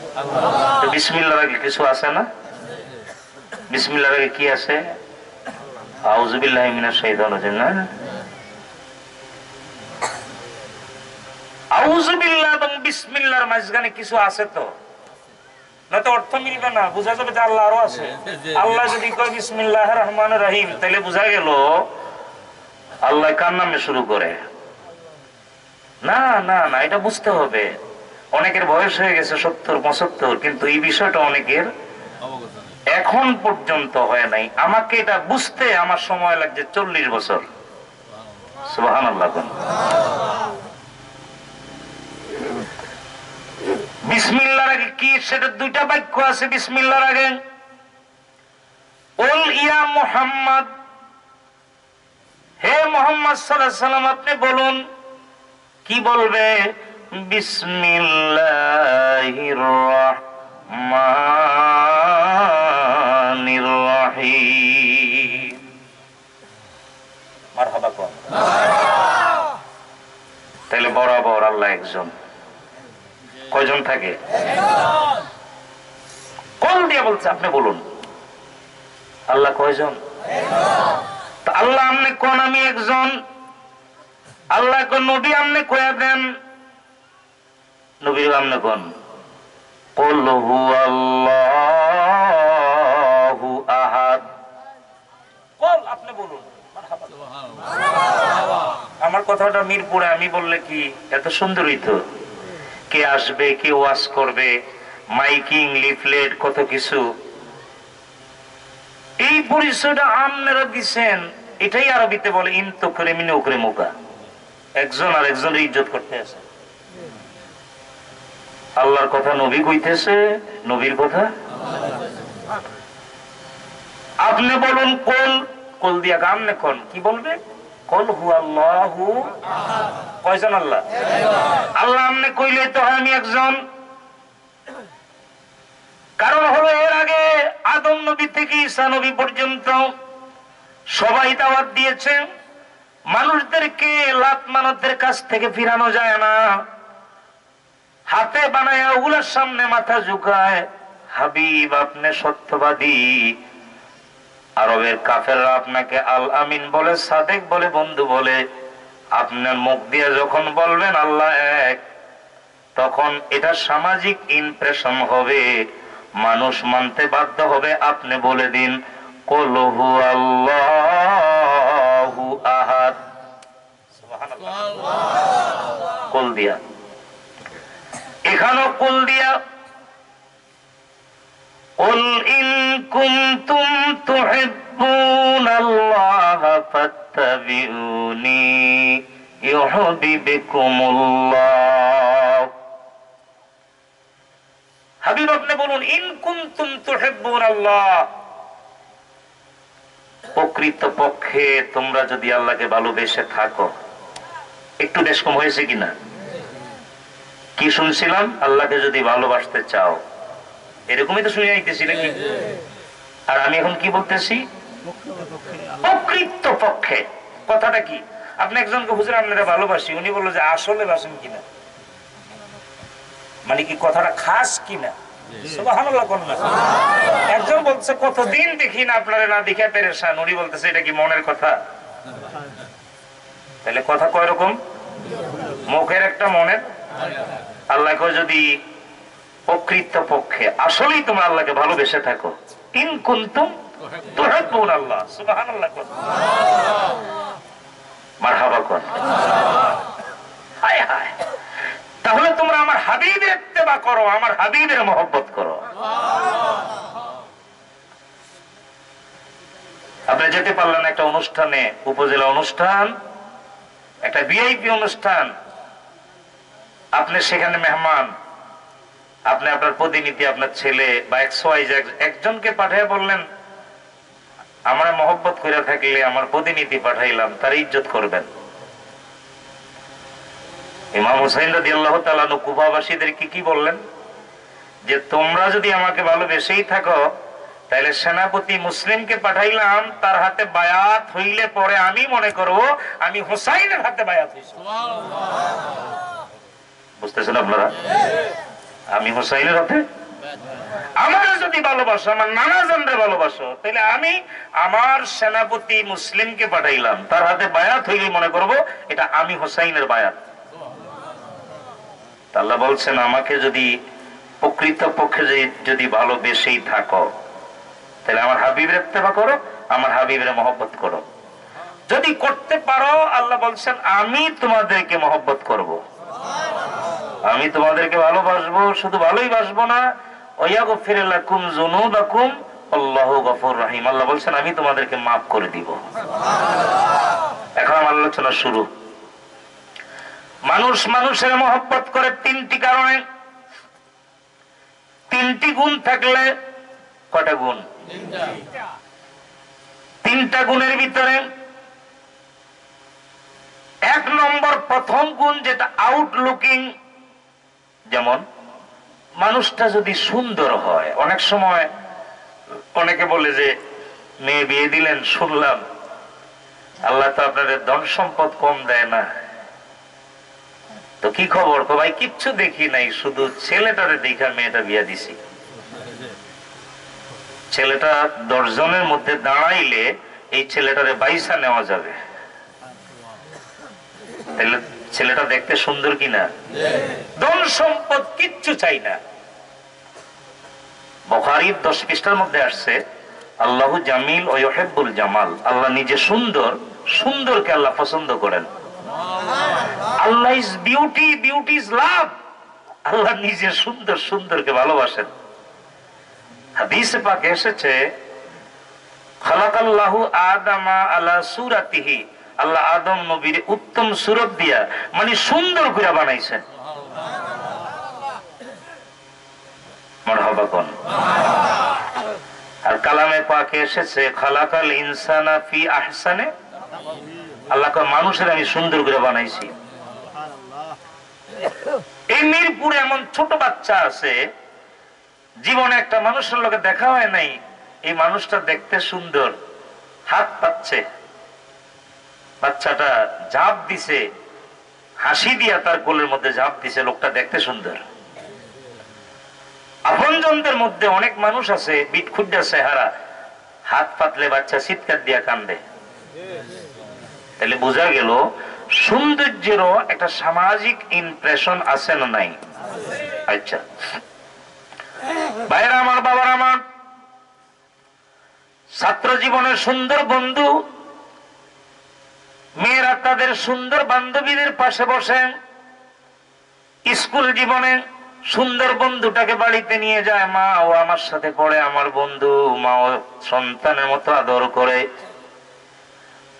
তো বিসমিল্লাহর আগে কিছু আছে না? বিসমিল্লাহর আগে কি আছে? আউযু বিল্লাহি মিনাশ শাইতানির রাজিম না? আউযু বিল্লাহ এবং বিসমিল্লাহর মাঝখানে কিছু আছে তো, না তো অর্থ মিলবে না, বোঝা যাবে যে আল্লাহ আরো আছে। আল্লাহ যদি কয় বিসমিল্লাহির রহমানির রহিম, তাহলে বোঝা গেল আল্লাহ কার নামে শুরু করে। না না না, এটা বুঝতে হবে। অনেকের বয়স হয়ে গেছে 70-75, কিন্তু এই বিষয়টা অনেকের এখন পর্যন্ত হয় নাই। আমাকে এটা বুঝতে আমার সময় লাগছে 40 বছর। সুবহানাল্লাহ। বিসমিল্লাহর আগে কি? সেটা দুইটা বাক্য আছে বিসমিল্লাহর আগে। কুল ইয়া মুহাম্মদ, হে মুহাম্মদ সাল্লাল্লাহু আলাইহি সাল্লাম, আপনি বলুন। কি বলবে? বিসমিল্লাহির রাহমানির রহিম। মারহাবা কোন। তাহলে বরাবর আল্লাহ একজন। কয়জন থাকে? কোন দিয়ে বলছে আপনি বলুন আল্লাহ কয়জন? আল্লাহ আমনে কোন আমি একজন। আল্লাহ কোন নবী আমনে কয়া দেন, নবীর আমনে কোন কুল হুয়াল্লাহু আহাদ। কোন আপনি বলুন। আমার কথাটা মিরপুরে আমি বললে কি এত সুন্দর হইতো? কে আসবে, কে ওয়াজ করবে, মাইকিং, লিফলেট, কত কিছু। এই পরিচয়টা আপনারা দিচ্ছেন, এটাই আরবিতে বলে ইনতো করে মিনে ওকরে মোকা। একজন আর একজনের ইজ্জত করতে আছে। আল্লাহর কথা নবী কইতেছে, নবীর কথা আপনি বলুন। কোল কোল দিয়া গামনে কোন কি বলবে? কুল হুয়াল্লাহু আহাদ। কয়জন আল্লাহ? আল্লাহ আমনে কইলে তো হয় আমি একজন। কারণ হলো এর আগে আদম নবী থেকে ঈসা নবী পর্যন্ত সবাই দাওয়াত দিয়েছে। মানুষদেরকে লাত মানতের কাছ থেকে ফিরানো যায় না। হাতে বানায় ওগুলার সামনে মাথা ঝুঁকায়। হাবিব আপনি সত্যবাদী। আরবের কাফেররা আপনাকে আল আমিন বলে, সাদেক বলে, বন্ধু বলে। আপনার মুখ দিয়ে যখন বলবেন আল্লাহ এক, তখন এটা সামাজিক ইমপ্রেশন হবে, মানুষ মানতে বাধ্য হবে। আপনি বলে দিন কুল হুয়াল্লাহু আহাদ। সুবহানাল্লাহ। কুল দিয়া এখানেও কুল দিয়া কুল ইন কুনতুম তুহিব্বুনাল্লাহ ফাত্তাবিউনি ইউহিব্বুকুমুল্লাহ। হাবিব আপনি বলুন ইন কুনতুম তুহিব্বুনাল্লাহ, প্রকৃত পক্ষে তোমরা যদি আল্লাহকে ভালোবেসে থাকো। একটু বেশ কম হয়েছে কিনা? কি শুনছিলাম? আল্লাহকে যদি ভালোবাসতে চাও, এরকমই তো শুনে আইতেছি নাকি? আর আমি এখন কি বলতেছি? প্রকৃত পক্ষে। কথাটা কি? আপনি একজনকে হুজুর আপনারা ভালোবাসি, উনি বললো যে আসলে বাসেন কিনা, মানে কি কথাটা খাস কিনা? সুবহানাল্লাহ। কোন না একজন বলছে কতদিন দেখি না আপনারা, না দেখে পেরেশান, উনি বলতেছে এটা কি মনের কথা? তাহলে কথা কয় রকম? মুখের একটা, মনের। আল্লাহকে যদি প্রকৃত পক্ষে আসলেই তোমরা আল্লাহকে ভালোবেসে থাকো, ইন কুনতুম তুহিব্বুনাল্লাহ। সুবহানাল্লাহ। মারহাবা কোন। হায় হায়, তাহলে তোমরা আমার হাবিবের ইত্তেবা করো, আমার হাবিবের মহব্বত করো। আপনি যেতে পারলেন একটা অনুষ্ঠানে, উপজেলা অনুষ্ঠান, একটা ভিআইপি অনুষ্ঠান, আপনি সেখানে মেহমান, আপনি আপনার প্রতিনিধি, আপনার ছেলে বা একজনকে পাঠিয়ে বললেন আমরা মহব্বত করে থাকলে আমার প্রতিনিধি পাঠাইলাম, তার ইজ্জত করবেন। ইমাম হুসাইন রাদিয়াল্লাহু তাআলা আনহু কুফাবাসীদেরকে কি বললেন, যে তোমরা যদি আমাকে ভালোবেসেই থাকো তাহলে সেনাপতি মুসলিমকে পাঠাইলাম, তার হাতে বায়াত হইলে পরে আমি মনে করব আমি হুসাইনের হাতে বায়াত হইছি। বুঝতেছেন আপনারা? আমি হুসাইনের হাতে, আমার যদি ভালোবাসো, আমার নানা জানরে ভালোবাসো, তাহলে আমি আমার সেনাপতি মুসলিমকে পাঠাইলাম, তার হাতে বায়াত হইলে মনে করব এটা আমি হুসাইনের বায়াত। আল্লাহ বলছেন আমাকে যদি প্রকৃত পক্ষে যদি ভালোবেসেই থাকো তাহলে আমার হাবিবের ইত্তেবা করো, আমার হাবিবের মহব্বত করো। যদি করতে পারো আল্লাহ বলছেন আমি তোমাদেরকে মহব্বত করব, আমি তোমাদেরকে ভালোবাসবো। শুধু ভালোই বাসবো না, ওয়াগফির লাকুম যুনুবাকুম আল্লাহু গফুর রহিম, আল্লাহ বলছেন আমি তোমাদেরকে মাফ করে দিব। এখন আমার আলোচনা শুরু। মানুষ মানুষের মহব্বত করে তিনটি কারণে। তিনটি গুণ থাকলে, কয়টা গুণ? তিনটা গুণের ভিতরে এক নম্বর প্রথম গুণ যেটা আউটলুকিং, যেমন মানুষটা যদি সুন্দর হয়। অনেক সময় অনেকে বলে যে মেয়ে বিয়ে দিলেন, শুনলাম আল্লাহ তো আপনাদের ধন সম্পদ কম দেয় না, তো কি খবর? ভাই কিচ্ছু দেখি নাই, শুধু ছেলেটারে দেখা মেয়েটা বিয়া দিছি। ছেলেটা 10 জনের মধ্যে দাঁড়াইলে এই ছেলেটারে বাইসা নেওয়া যাবে, তাহলে ছেলেটা দেখতে সুন্দর কিনা? ধন সম্পদ কিচ্ছু চাই না। বুখারীর 10 পৃষ্ঠার মধ্যে আসছে আল্লাহু জামিল ওয়া ইউহিব্বুল জামাল, আল্লাহ নিজে সুন্দর, সুন্দরকে আল্লাহ পছন্দ করেন। Allah is beauty, beauty is love, Allah নিজে সুন্দর, সুন্দরকে ভালোবাসেন। হাদিসে পাকে এসেছে খালাকাল্লাহু আদামা আলা সূরাতিহি, আল্লাহ আদম নবীর উত্তম সুরত দিয়া মানে সুন্দর করে বানাইছেন। মারহাবা কোন। আর কালামে পাকে এসেছে খালাকাল ইনসানা ফি আহসানে, আল্লাহ কয় মানুষের আমি সুন্দর করে বানাইছি। এই মিরপুরে এমন ছোট বাচ্চা আছে জীবনে একটা মানুষের লোকে দেখা হয় নাই, এই মানুষটা দেখতে সুন্দর, হাত পাচ্ছে, বাচ্চাটা ঝাঁপ দিছে, হাসি দিয়া তার কোলের মধ্যে ঝাঁপ দিছে, লোকটা দেখতে সুন্দর। আপনজনদের মধ্যে অনেক মানুষ আছে বিটখুড্ডা চেহারা, হাত পাতলে বাচ্চা চিৎকার দিয়া কান্দে। তাহলে বোঝা গেল সৌন্দর্যেরও একটা সামাজিক ইমপ্রেশন আছে না নাই? আচ্ছা ভাইরা আমার, বাবার আমার, ছাত্র জীবনের সুন্দর বন্ধু, মেয়েরা তাদের সুন্দর বান্ধবীদের পাশে বসে, স্কুল জীবনে সুন্দর বন্ধুটাকে বাড়িতে নিয়ে যায়, মা ও আমার সাথে পড়ে, আমার বন্ধু, মা ও সন্তানের মতো আদর করে,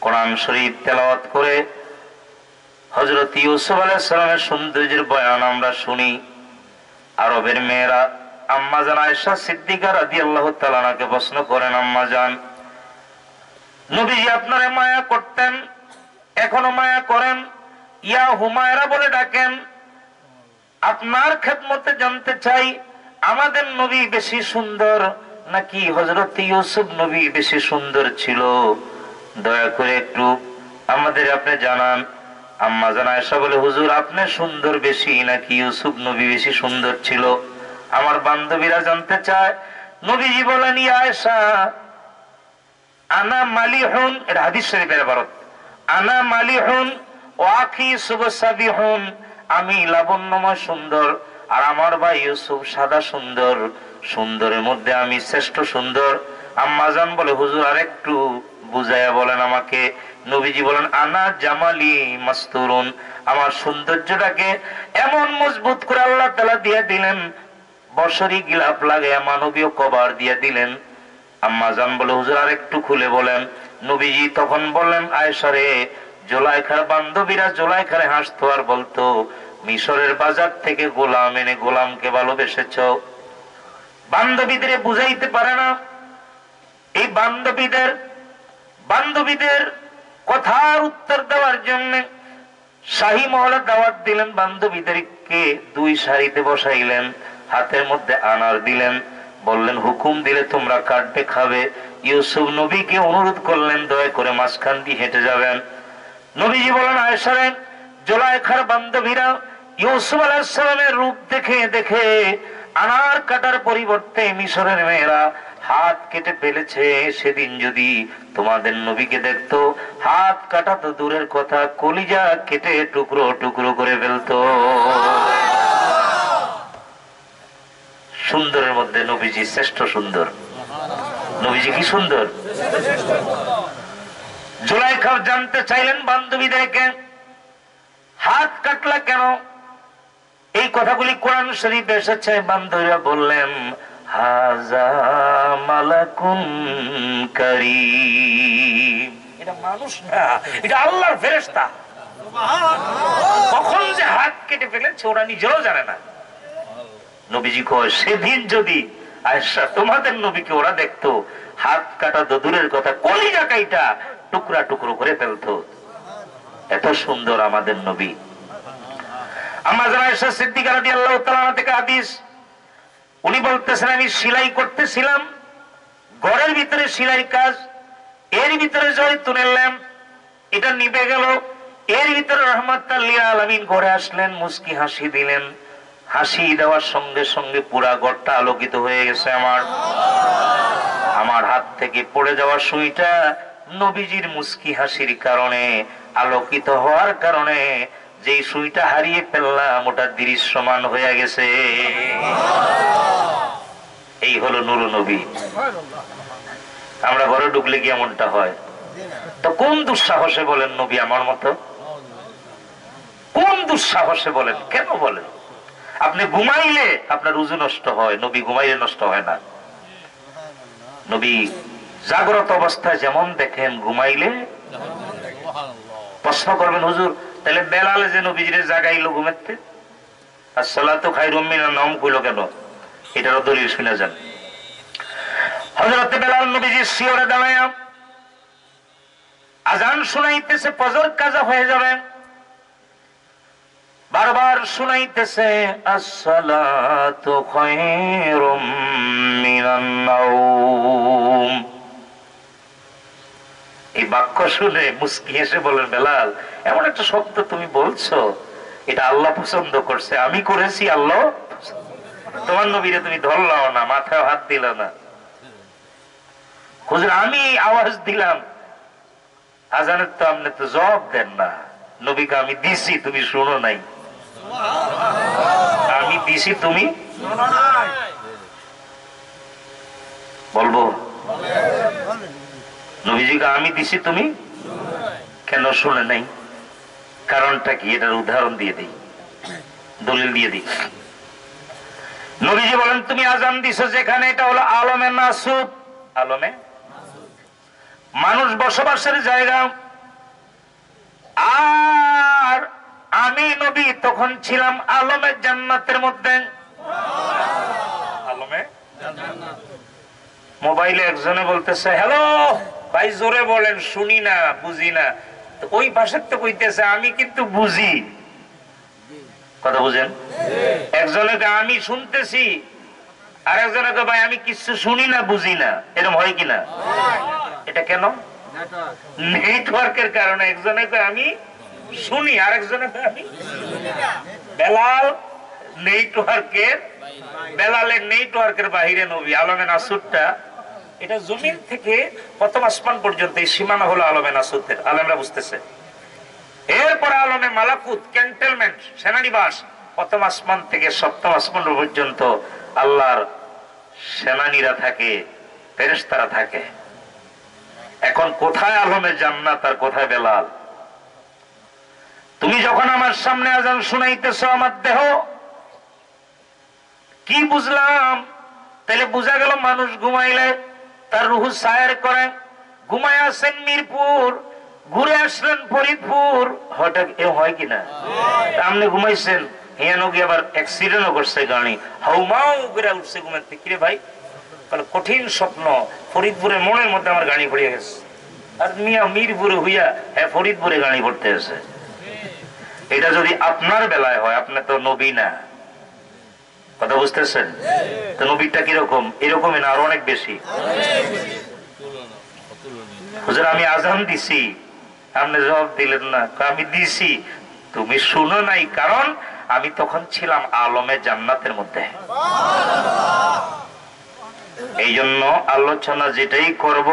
কোরআন শরীফ তেলাওয়াত করে। হযরত ইউসুফ আলাইহিস সালামের সৌন্দর্যের বয়ান আমরা শুনি। আরবের মেয়েরা আম্মা জান আয়েশা সিদ্দিকা রাদিয়াল্লাহু তাআলা আনহাকে প্রশ্ন করেন, আম্মা জান নবীজি আপনারে মায়া করতেন, এখনো মায়া করেন, ইয়া হুমায়রা বলে ডাকেন, আপনার খেদমতে জানতে চাই আমাদের নবী বেশি সুন্দর নাকি হযরত ইউসুফ নবী বেশি সুন্দর ছিল? দয়া করে একটু আমাদের আপনি জানান। আম্মা জান আয়েশা বলে, হুজুর আপনি সুন্দর বেশি নাকি ইউসুফ নবী বেশি সুন্দর ছিল? আমার বান্ধবীরা জানতে চায়। নবীজি বলেন, ইয়া আয়েশা আনা মালিহুন, এটা হাদিস শরীফের ইবারত, আনা মালিহুন ওয়া আখি সুবসাবিহুন, আমি লাবণ্যময় সুন্দর আর আমার ভাই ইউসুফ সাদা সুন্দর, সুন্দরের মধ্যে আমি শ্রেষ্ঠ সুন্দর। আম্মা জান বলে, হুজুর আরেকটু বুঝাইয়া বলেন আমাকে। নবীজি বলেন, আনা জামালি মাস্তুরুন, আমার সৌন্দর্যটাকে এমন মজবুত করে আল্লাহ তাআলা দিয়ে দিলেন, বছরই গিলাপ লাগাইয়া মানবীয় কভার দিয়ে দিলেন। আম্মা জান বলে, হুজুর আরেকটু খুলে বলেন। নবীজি তখন বললেন, আয়েশা রে, জুলাইখার বান্ধবীরা জুলাইখারে হাসতো আর বলতো, মিশরের বাজার থেকে গোলাম এনে গোলামকে ভালোবেসেছ। বান্ধবীদের বুঝাইতে পারে না। এই বান্ধবীদের কথার উত্তর দেওয়ার জন্য শাহী মহলে দাওয়াত দিলেন, বান্ধবীদেরকে 2 সারিতে বসাইলেন, হাতের মধ্যে আনার দিলেন, বললেন হুকুম দিলে তোমরা কাটবে খাবে। ইউসুফ নবীকে অনুরোধ করলেন দয়া করে মাঝখান দিয়ে হেঁটে যাবেন। নবীজি বলেন আয়েশা রে, জুলাইখার বান্ধবীরা ইউসুফ আলাইহিস সালামের রূপ দেখে দেখে আনার কাটার পরিবর্তে মিশরের মেয়েরা হাত কেটে ফেলেছে। সেদিন যদি তোমাদের নবীকে দেখতো, হাত কাটা তো দূরের কথা, কলিজা কেটে টুকরো টুকরো করে ফেলতো। সুন্দরের মধ্যে নবীজি শ্রেষ্ঠ সুন্দর। নবীজি কি সুন্দর। জুলাইখা জানতে চাইলেন বান্ধবীদেরকে, হাত কাটলা কেন? এই কথাগুলি কোরআন শরীফে এসেছে। বান্ধবীরা বললেন হাযা মালাকুন কারীম, এটা মানুষ না, এটা আল্লাহর ফেরেশতা। কখন যে হাত কেটে ফেলেছে ওরা নিজেরাও জানে না। নবীজি কয় সেদিন যদি আয়েশা তোমাদের নবীকে ওরা দেখতো, হাত কাটা তো দূরের কথা, কলিজা কাইটা টুকরা টুকরো করে ফেলতো। এত সুন্দর আমাদের নবী। আমাদের আয়েশা সিদ্দিকা রাদিয়াল্লাহু তাআলা থেকে হাদিস, উনি বলতেছেন আমি সেলাই করতেছিলাম, ঘরের ভিতরে সেলাই কাজ, এর ভিতরে জয়তুনের ল্যাম্প এটা নিভে গেল, এর ভিতরে রাহমাতুল লিল আলামিন ঘরে আসলেন, মুস্কি হাসি দিলেন। হাসি দেওয়ার সঙ্গে সঙ্গে পুরা ঘরটা আলোকিত হয়ে গেছে। আমার হাত থেকে পড়ে যাওয়া সুইটা নবীজির মুস্কি হাসির কারণে, আলোকিত হওয়ার কারণে যেই সুইটা হারিয়ে ফেললাম ওটা দৃশ্যমান হয়ে গেছে। এই হলো নূর নবী। আমরা ঘরে ঢুকলে কি এমনটা হয়? তো কোন দুঃসাহসে বলেন নবী আমার মতো? কোন দুঃসাহসে বলেন? কেন বলেন? আপনি ঘুমাইলে আপনার রুজু নষ্ট হয়, নবী ঘুমাইলে নষ্ট হয় না। নবী জাগ্রত অবস্থায় যেমন দেখেন, ঘুমাইলে প্রশ্ন করবেন হুজুর তাহলে বেলাল যে নবীজিরে জাগাইলো ঘুমাতে, আসসালাতু খায়রুম মিনান নাওম কইলো কেন? এটারও দলিল শুনে যান। হযরত বেলাল নবীজি শিয়রে দাঁড়ায়া আজান শুনাইতেছে, ফজর কাজা হয়ে যাবে, বারবার শুনাইতেছে আসসালাতু খায়রুম মিনান নাওম। এই বাক্য শুনে মুস্কি হেসে বলেন বেলাল এমন একটা শব্দ তুমি বলছো, এটা আল্লাহ পছন্দ করছে। আমি করেছি আল্লাহ, তোমার নবীরে তুমি ধরলাও না, মাথায় হাত দিল না। হুজুর আমি আওয়াজ দিলাম, আজানের তো আপনি তো জবাব দেন না। নবীকে আমি দিছি তুমি শুনো নাই, আমি দিছি তুমি বলবো। নবীজিকে আমি দিছি তুমি কেন শুনে নাই? কারণটা কি? এটার উদাহরণ দিয়ে দিই, দলিল দিয়ে দিই। নবীজি বলেন তুমি আজান দিছো যেখানে, এটা হলো আলমে মাসুদ, আলমে মানুষ বসবাসের জায়গা। আর আমি নবী তখন ছিলাম আলমে জান্নাতের মধ্যে। আলমে মোবাইলে একজনে বলতেছে হ্যালো ভাই, জোরে বলেন, শুনি না, বুঝি না। ওই ভাষার তো কইতেছে আমি কিন্তু বুঝি। কথা বুঝেন? একজনকে আমি শুনতেছি, আর একজনকে ভাই আমি কিছু শুনি না, বুঝি না। এরকম হয় কিনা? এটা কেন? নেটওয়ার্কের কারণে। একজনকে আমি শুনি, আর একজনকে আমি। বেলাল নেটওয়ার্কের, বেলালের নেটওয়ার্কের বাহিরে নবী। আলমে নাসুদটা এটা জমিন থেকে প্রথম আসমান পর্যন্ত এই সীমানা হলো আলমে নাসুদের। আলেমরা বুঝতেছে। এরপরে আলমে মালাকুত, ক্যান্টনমেন্ট, সেনানিবাস, প্রথম আসমান থেকে সপ্তম আসমান পর্যন্ত আল্লাহর সেনানীরা থাকে, ফেরেশতারা থাকে। এখন কোথায় আলমে জান্নাত আর কোথায় বেলাল? তুমি যখন আমার সামনে আজান শুনাইতেছ, আমার দেহ কি বুঝলাম? তাহলে বুঝা গেল মানুষ ঘুমাইলে তার রুহু সায়ের করে। ঘুমায় আসেন মিরপুর, ঘুরে আসলেন ফরিদপুর, হঠাৎ এ হয় কিনা? আপনি ঘুমাইছেন, হিয়ানগি আবার অ্যাক্সিডেন্টও করছে, গাড়ি হাউমাউ করে উঠছে ঘুমাতে। কিরে ভাই, কঠিন স্বপ্ন, ফরিদপুরের মনের মধ্যে আমার গাড়ি পড়ে গেছে। আর মিয়া মিরপুরে হইয়া হ্যাঁ ফরিদপুরে গাড়ি পড়তে আছে। এটা যদি আপনার বেলায় হয়, আপনি তো নবী না, কথা বুঝতেছেন? তো নবীটা কিরকম? এরকমই না, আরো অনেক বেশি। হুজুর আমি আজান দিছি, আপনি জবাব দিলেন না। আমি দিছি, তুমি শুনো নাই, কারণ আমি তখন ছিলাম আলমে জান্নাতের মধ্যে। এই জন্য আলোচনা যেটাই করব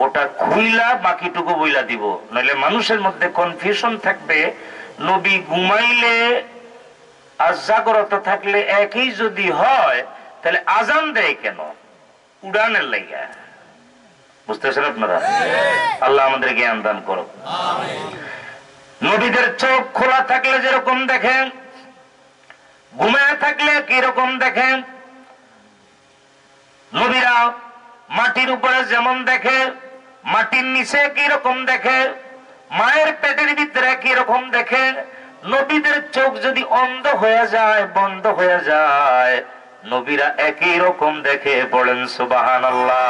ওটা খুইলা বাকিটুকু বইলা দিব, নইলে মানুষের মধ্যে কনফিউশন থাকবে। নবী ঘুমাইলে আর জাগ্রত থাকলে একই যদি হয়, তাহলে আজান দেয় কেন? উড়ানের লাইগা। বুঝতেছেন আপনারা? আল্লাহ আমাদের জ্ঞান দান করুক। নবীদের চোখ খোলা থাকলে যেরকম দেখেন, ঘুমায় থাকলে কিরকম দেখেন। নবীরা মাটির উপরে যেমন দেখে, মাটির নিচে কিরকম দেখে, মায়ের পেটের ভিতরে কিরকম দেখে। নবীদের চোখ যদি অন্ধ হয়ে যায়, বন্ধ হয়ে যায়, নবীরা একই রকম দেখে। বলেন সুবহানাল্লাহ।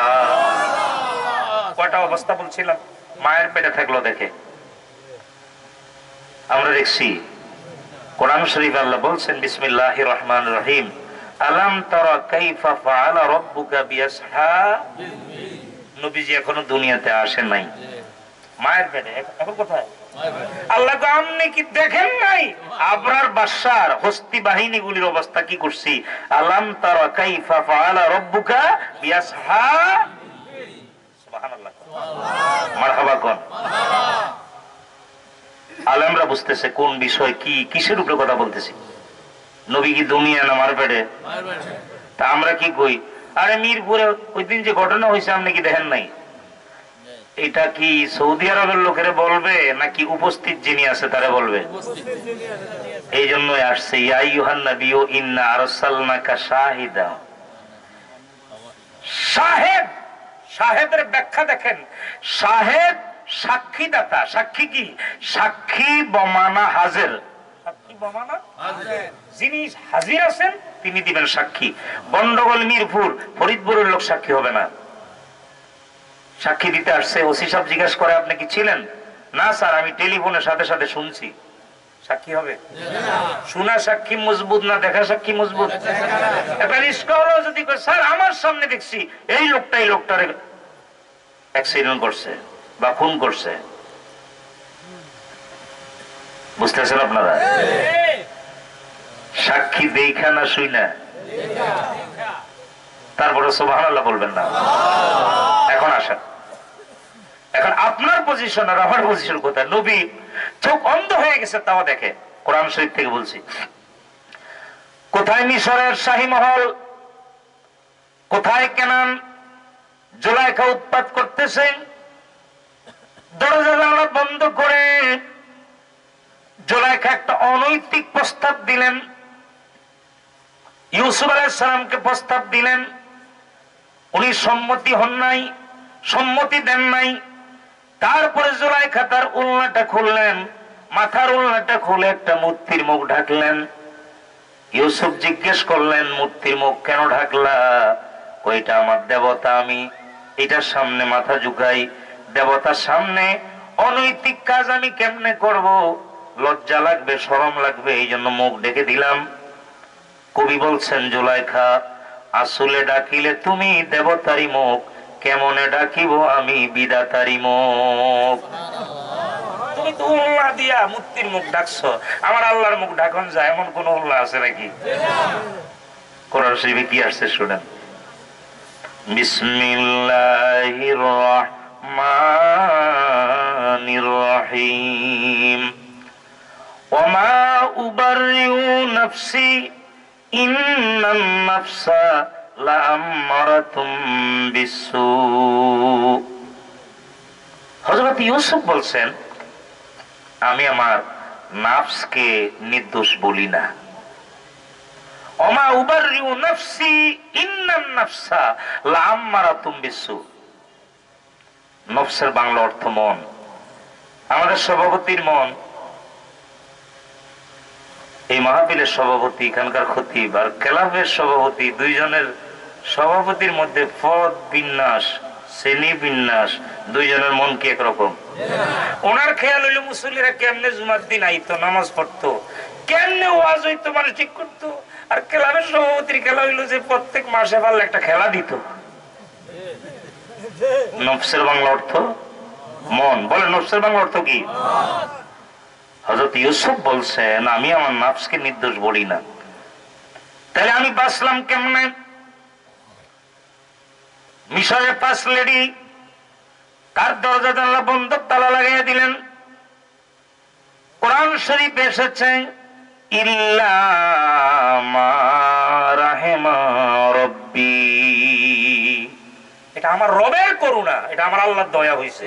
কয়টা অবস্থা বলছিলাম? মায়ের পেটে থাকলো দেখে। আমরা দেখছি কোরআন শরীফ আল্লাহ বলছেন বিসমিল্লাহির রহমানির রহিম, আলাম তারা কাইফা ফাআলা রাব্বুকা বিআসহাবিল ফিল। নবীজি এখনো দুনিয়াতে আসেন নাই, মায়ের পেটে। এখন কোথায়? আল্লাহ তো আপনি কি দেখেন নাই আবরার বাদশার হস্তি বাহিনীগুলির অবস্থা কি করছি? আলাম তারা কাইফা ফাআলা রাব্বুকা বিআসহাবিল। সুবহানাল্লাহ, মারহাবা কোন আলেমরা বুঝতেছে কোন বিষয় কি, কিসের উপরে কথা বলতেছি। নবী কি দুনিয়া না মার পেটে? তা আমরা কি কই, আরে মিরপুরে ওই দিন যে ঘটনা হয়েছে আপনি কি দেখেন নাই? এটা কি সৌদি আরবের লোকেরা বলবে নাকি উপস্থিত যিনি আছে তারা বলবে? এই জন্যই আসছে ইয়া আইয়ুহান নাবিয়্যু ইন্না আরসালনাকা শাহিদা। শাহেদ, শাহেদের ব্যাখ্যা দেখেন। শাহেদ সাক্ষীদাতা। সাক্ষী কি? সাক্ষী বমানা হাজির। সাক্ষী বমানা হাজির, যিনি হাজির আছেন তিনি দিবেন সাক্ষী। গন্ডগোল মিরপুর, ফরিদপুরের লোক সাক্ষী হবে না। সাক্ষী দিতে আসছে, ওসি সাহেব জিজ্ঞাসা করে আপনি কি ছিলেন? না স্যার, আমি টেলিফোনের সাথে সাথে শুনছি। সাক্ষী হবে? শোনা সাক্ষী মজবুত না দেখা সাক্ষী মজবুত? একটা রিস্কা হলো যদি স্যার আমার সামনে দেখছি এই লোকটা এই লোকটার অ্যাক্সিডেন্ট করছে বা খুন করছে, বুঝতেছেন আপনারা? সাক্ষী দেখা না শুই না, তারপরে সুবহানাল্লাহ বলবেন না। এখন আসেন, এখন আপনার পজিশন আর আমার পজিশন কোথায়? নবী চোখ অন্ধ হয়ে গেছে তাও দেখে। কোরআন শরীফ থেকে বলছি। কোথায় মিশরের শাহী মহল, কোথায় কেনান, জুলাইখা উৎপাত করতেছে। দরজা জানালা বন্ধ করে জুলাইখা একটা অনৈতিক প্রস্তাব দিলেন, ইউসুফ আলাইহিস সালামকে প্রস্তাব দিলেন। উনি সম্মতি হন নাই, সম্মতি দেন নাই। তারপরে জুলাইখা তার উলনাটা খুললেন, মাথার উলনাটা খুলে একটা মূর্তির মুখ ঢাকলেন। ইউসুফ জিজ্ঞেস করলেন মূর্তির মুখ কেন ঢাকলা? ওইটা আমার দেবতা, আমি এটার সামনে মাথা ঝুঁকাই, দেবতার সামনে অনৈতিক কাজ আমি কেমনে করব? লজ্জা লাগবে, শরম লাগবে, এই জন্য মুখ ঢেকে দিলাম। কবি বলছেন জুলাইখা আসলে ডাকিলে তুমি দেবতারি মুখ, কেমনে ডাকিব আমি বিধাতারি মুখ। তুমি তো উল্লাহ দিয়া মূর্তির মুখ ডাকছো, আমার আল্লাহর মুখ ঢাকন যায় এমন কোন উল্লাহ আছে নাকি? কোরআন শরীফে কি আসছে শুনেন। বিসমিল্লাহির রহমানির রহিম। ওমা উবাররিউ নাফসি ইন্নান নাফসা লাআম্মারাতুম বিসসু। হযরত ইউসুফ বলছেন আমি আমার নাফসকে নির্দোষ বলি না। ওমা উবাররিউ নাফসি ইন্নান নাফসা লাআম্মারাতুম বিসসু। নফসের বাংলা অর্থ মন। আমাদের সভাপতির মন, এই মাহফিলের সভাপতি, এখানকার খতিব আর ক্লাবের সভাপতি, দুইজনের সভাপতির মধ্যে পদ বিন্যাস শ্রেণী বিন্যাস, দুইজনের মন কি একরকম? ওনার খেয়াল হইলো মুসল্লিরা কেমনে জুমার দিন আইতো, নামাজ পড়তো, কেমনে ওয়াজ হইতো, মানে ঠিক করতো। আর ক্লাবের সভাপতির খেলা হইলো যে প্রত্যেক মাসে পারলে একটা খেলা দিত। নফসের বাংলা অর্থ মন। বলে নফসের বাংলা অর্থ কি? হযরত ইউসুফ বলছেন, আমি আমার নফসকে নির্দোষ বলি না, তাহলে আমি বাঁচলাম কেমনে? মিশরের 5 লেডি, তার দরজা জানলা বন্ধ, তালা লাগাইয়া দিলেন। কোরআন শরীফ এসেছে ইল্লা মা রাহিমা রব্বি, এটা আমার রবের করুণা, এটা আমার আল্লাহর দয়া হইছে।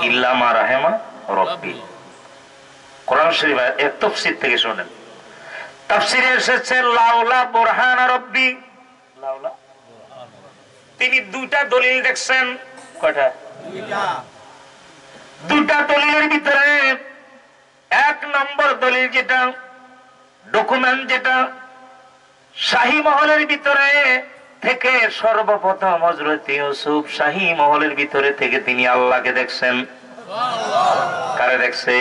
ইল্লা মা রাহিমা রব্বি, কোরআন শরীফ এর তাফসীর থেকে শুনেন। তাফসীরে এসেছে লাউলা বুরহান রব্বি, লাউলা, তিনি দুইটা দলিল দেখছেন। কয়টা? দুইটা দলিলের ভিতরে 1 নম্বর দলিল যেটা, ডকুমেন্ট যেটা, শাহী মহলের ভিতরে থেকে সর্বপ্রথম হযরত ইউসুফ শাহী মহলের ভিতরে থেকে তিনি আল্লাহকে দেখছেন। কারে দেখছে?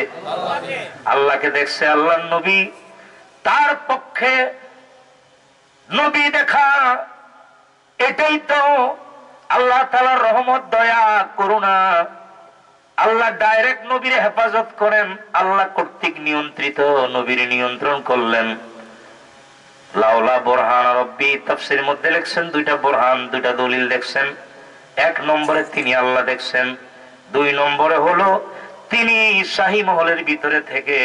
আল্লাহকে দেখছে। আল্লাহর নবী, তার পক্ষে নবী দেখা এটাই তো আল্লাহ তাআলার রহমত, দয়া, করুণা। আল্লাহ ডাইরেক্ট নবীর হেফাজত করেন, আল্লাহ কর্তৃক নিয়ন্ত্রিত নবীর নিয়ন্ত্রণ করলেন। লাউলা বুরহান রব্বি, তাফসীরের মধ্যে লিখছেন দুইটা বুরহান, দুইটা দলিল দেখছেন। 1 নম্বরে তিনি আল্লাহ দেখছেন, 2 নম্বরে হলো তিনি শাহী মহলের ভিতরে থেকে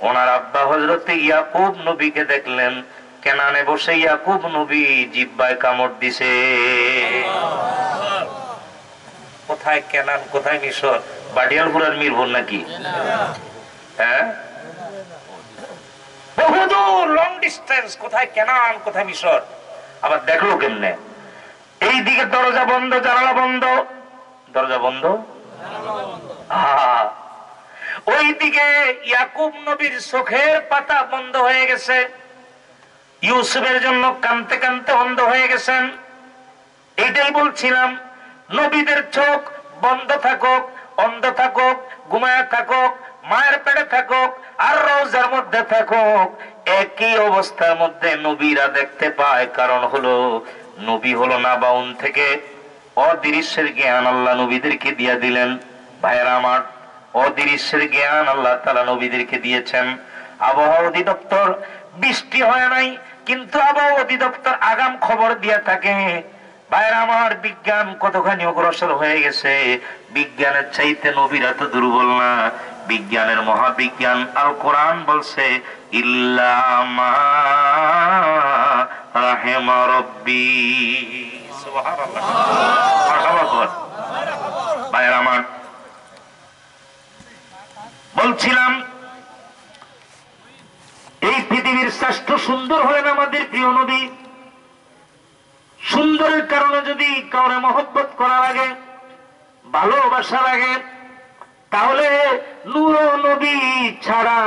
ওনার আব্বা হযরত ইয়াকুব নবীকে দেখলেন। কেনানে বসে ইয়াকুব নবী জিহ্বায় কামড় দিছে। কোথায় কেনান, কোথায় মিশর? বাডিয়ালপুরার মিরপুর নাকি? হ্যাঁ, বহুদূর, লং ডিস্টেন্স। কোথায় কেনান, কোথায় মিশর? আবার দেখলো কেমনে? এইদিকে দরজা বন্ধ, জানালা বন্ধ, দরজা বন্ধ, ওইদিকে ইয়াকুব নবীর চোখের পাতা বন্ধ হয়ে গেছে, ইউসুফের জন্য কাঁদতে কাঁদতে অন্ধ হয়ে গেছেন। এইটাই বলছিলাম, নবীদের চোখ বন্ধ থাকুক, অন্ধ থাকুক, ঘুমায় থাকুক, মায়ের পেটে থাকুক আর রওজার মধ্যে থাকুক, একই অবস্থার মধ্যে নবীরা দেখতে পায়। কারণ হলো নবী হলো নাবাউন থেকে অদৃশ্যের জ্ঞান আল্লাহ নবীদেরকে দিয়ে দিলেন। ভাইয়েরা আমার, অদৃশ্যের জ্ঞান আল্লাহ তাআলা নবীদেরকে দিয়েছেন। আবহাওয়া অধিদপ্তর বৃষ্টি হয় নাই, কিন্তু আবহাওয়া অধিদপ্তর আগাম খবর দিয়ে থাকে। ভাইয়েরা আমার, বিজ্ঞান কতখানি অগ্রসর হয়ে গেছে। বিজ্ঞানের চাইতে নবীরা তো দুর্বল না। বিজ্ঞানের মহাবিজ্ঞান আল কোরআন বলছে ইল্লা মা রাহিমা রব্বি। সুবহানাল্লাহ, মারহাবা। ভাইয়েরা আমার, বলছিলাম এই পৃথিবীর শ্রেষ্ঠ সুন্দর হলেন আমাদের প্রিয় নবী। সুন্দরের কারণে যদি কাউরে মহব্বত করা লাগে, ভালোবাসা লাগে, তাহলে নূর নবী ছাড়া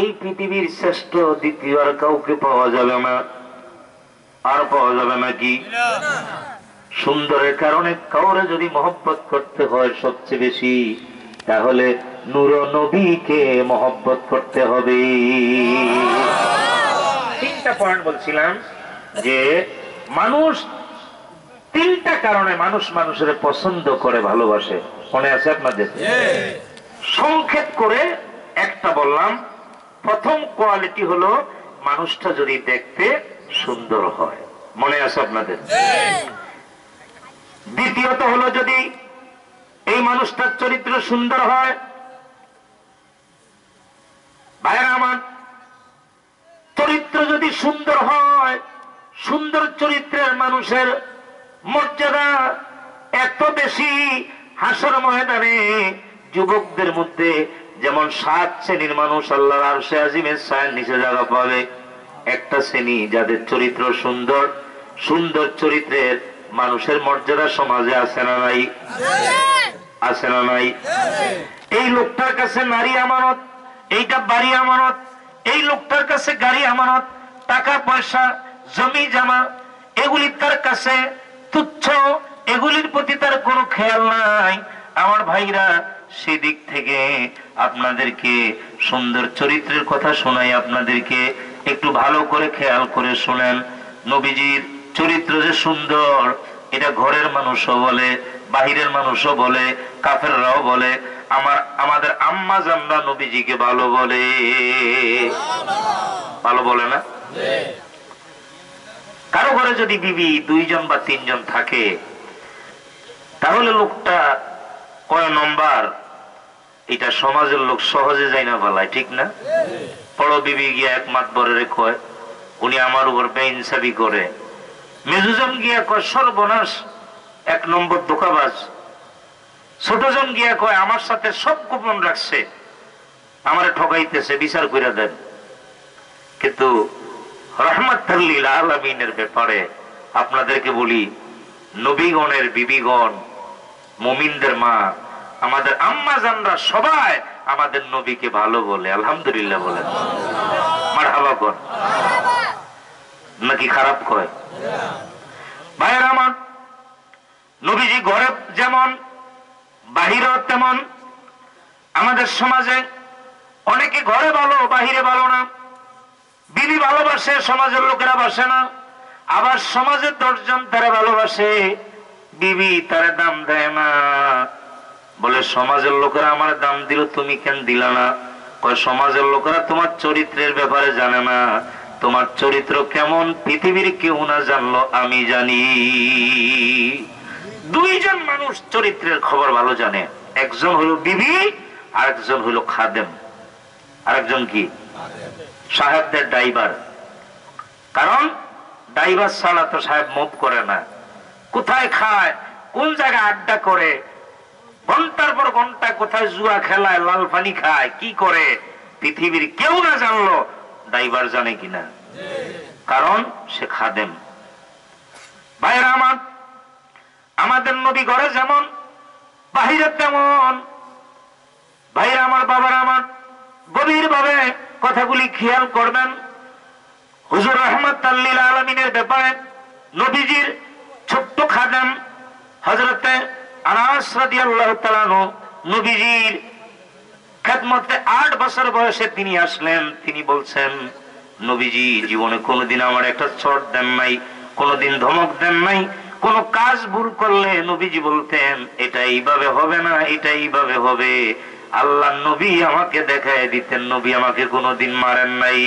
এই পৃথিবীর শ্রেষ্ঠ দ্বিতীয় আর কাউকে পাওয়া যাবে না। আর পাওয়া যাবে নাকি? সুন্দরের কারণে কাউরে যদি মহব্বত করতে হয় সবচেয়ে বেশি, তাহলে নূর নবীকে মহব্বত করতে হবে। 3টা পয়েন্ট বলছিলাম যে মানুষ 3টা কারণে মানুষ মানুষের পছন্দ করে, ভালোবাসে। মনে আছে আপনাদের? সংক্ষেপ করে একটা বললাম। প্রথম কোয়ালিটি হলো মানুষটা যদি দেখতে সুন্দর হয়। মনে আছে আপনাদের? দ্বিতীয়ত হলো যদি এই মানুষটার চরিত্র সুন্দর হয়। ভাইয়েরা আমার, চরিত্র যদি সুন্দর হয়, সুন্দর চরিত্রের মানুষের মর্যাদা এত বেশি, হাসর ময়দানে যুবকদের মধ্যে যেমন 7 শ্রেণীর মানুষ আল্লাহর আরশে আজিমের ছায়ার নিচে জায়গা পাবে, একটা শ্রেণী যাদের চরিত্র সুন্দর। সুন্দর চরিত্রের মানুষের মর্যাদা সমাজে আছে না নাই? আছে না নাই? এই লোকটার কাছে নারী আমানত, এইটা বাড়ি আমানত, এই লোকটার কাছে গাড়ি আমানত, টাকা পয়সা, জমি জামা, এগুলি তার কাছে তুচ্ছ, এগুলির প্রতি তার কোনো খেয়াল নাই। আমার ভাইরা, সেদিক থেকে আপনাদেরকে সুন্দর চরিত্রের কথা শোনাই, আপনাদেরকে একটু ভালো করে খেয়াল করে শুনেন। নবীজির চরিত্র যে সুন্দর, এটা ঘরের মানুষও বলে, বাহিরের মানুষও বলে, কাফেররাও বলে। আমাদের আম্মা জানরা নবীজিকে ভালো বলে, ভালো বলে না? কারো ঘরে যদি বিবি 2 জন বা 3 জন থাকে, তাহলে লোকটা কয় নম্বর, এটা সমাজের লোক সহজে যায় না বলায়, ঠিক না? বড় বিবি গিয়া এক মাতবরের কয় উনি আমার উপর বেইনসাফি করে, মেজুজন গিয়া কয় সর্বনাশ, 1 নম্বর ধোঁকাবাজ। ছোটজন গিয়া কয় আমার সাথে সব গোপন রাখছে, আমারে ঠকাইতেছে, বিচার করে দেন। কিন্তু রাহমাতুল লিল আলামিনের ব্যাপারে আপনাদেরকে বলি, নবীগণের বিবিগণ, মুমিনদের মা, আমাদের আম্মা জানরা সবাই আমাদের নবীকে ভালো বলে। আলহামদুলিল্লাহ বলেন, মারহাবা কর, নাকি খারাপ কয়? ভাইয়ের আমার, নবীজি ঘরে যেমন বাহিরেও তেমন। আমাদের সমাজে অনেকে ঘরে ভালো, বাহিরে ভালো না। বিবি ভালোবাসে, সমাজের লোকেরা বাসে না। আবার সমাজের 10 জন তারা ভালোবাসে, বিবি তারা দাম দেয় না। বলে সমাজের লোকেরা আমার দাম দিল, তুমি কেন দিলা না? কয় সমাজের লোকেরা তোমার চরিত্রের ব্যাপারে জানে না, তোমার চরিত্র কেমন পৃথিবীর কেউ না জানলো, আমি জানি। 2 জন মানুষ চরিত্রের খবর ভালো জানে, একজন হলো বিবি, আরেকজন হলো খাদেম। আরেকজন কি? সাহেবদের ড্রাইভার। কারণ ড্রাইভার ছাড়া তো সাহেব মুভ করে না। কোথায় খায়, কোন জায়গায় আড্ডা করে, ঘন্টার পর ঘন্টা কোথায় জুয়া খেলায়, লাল পানি খায়, কি করে, পৃথিবীর কেউ না জানলো, ড্রাইভার জানে কিনা? কারণ সে খাদেম। ভাইরা আমার, আমাদের নবী ঘরে যেমন বাহিরে তেমন। ভাইরা আমার, বাবার আমার, গভীর ভাবে কথাগুলি খেয়াল করবেন। হুজুর রাহমাতুল লিল আলামিনের ব্যাপারে নবীজির ছোট্ট খাদেম হযরতে আনাস রাদিয়াল্লাহু তাআলা আনহু নবীজির খেদমতে 8 বছর বয়সে তিনি আসলেন। তিনি বলছেন, নবীজি জীবনে কোনোদিন আমার একটা চড় দেন নাই, কোনোদিন ধমক দেন নাই। কোন কাজ ভুল করলে নবীজি বলতেন এটা এইভাবে হবে না, এটা এইভাবে হবে। আল্লাহ নবী আমাকে দেখায় দিতেন, নবী আমাকে কোনোদিন মারেন নাই।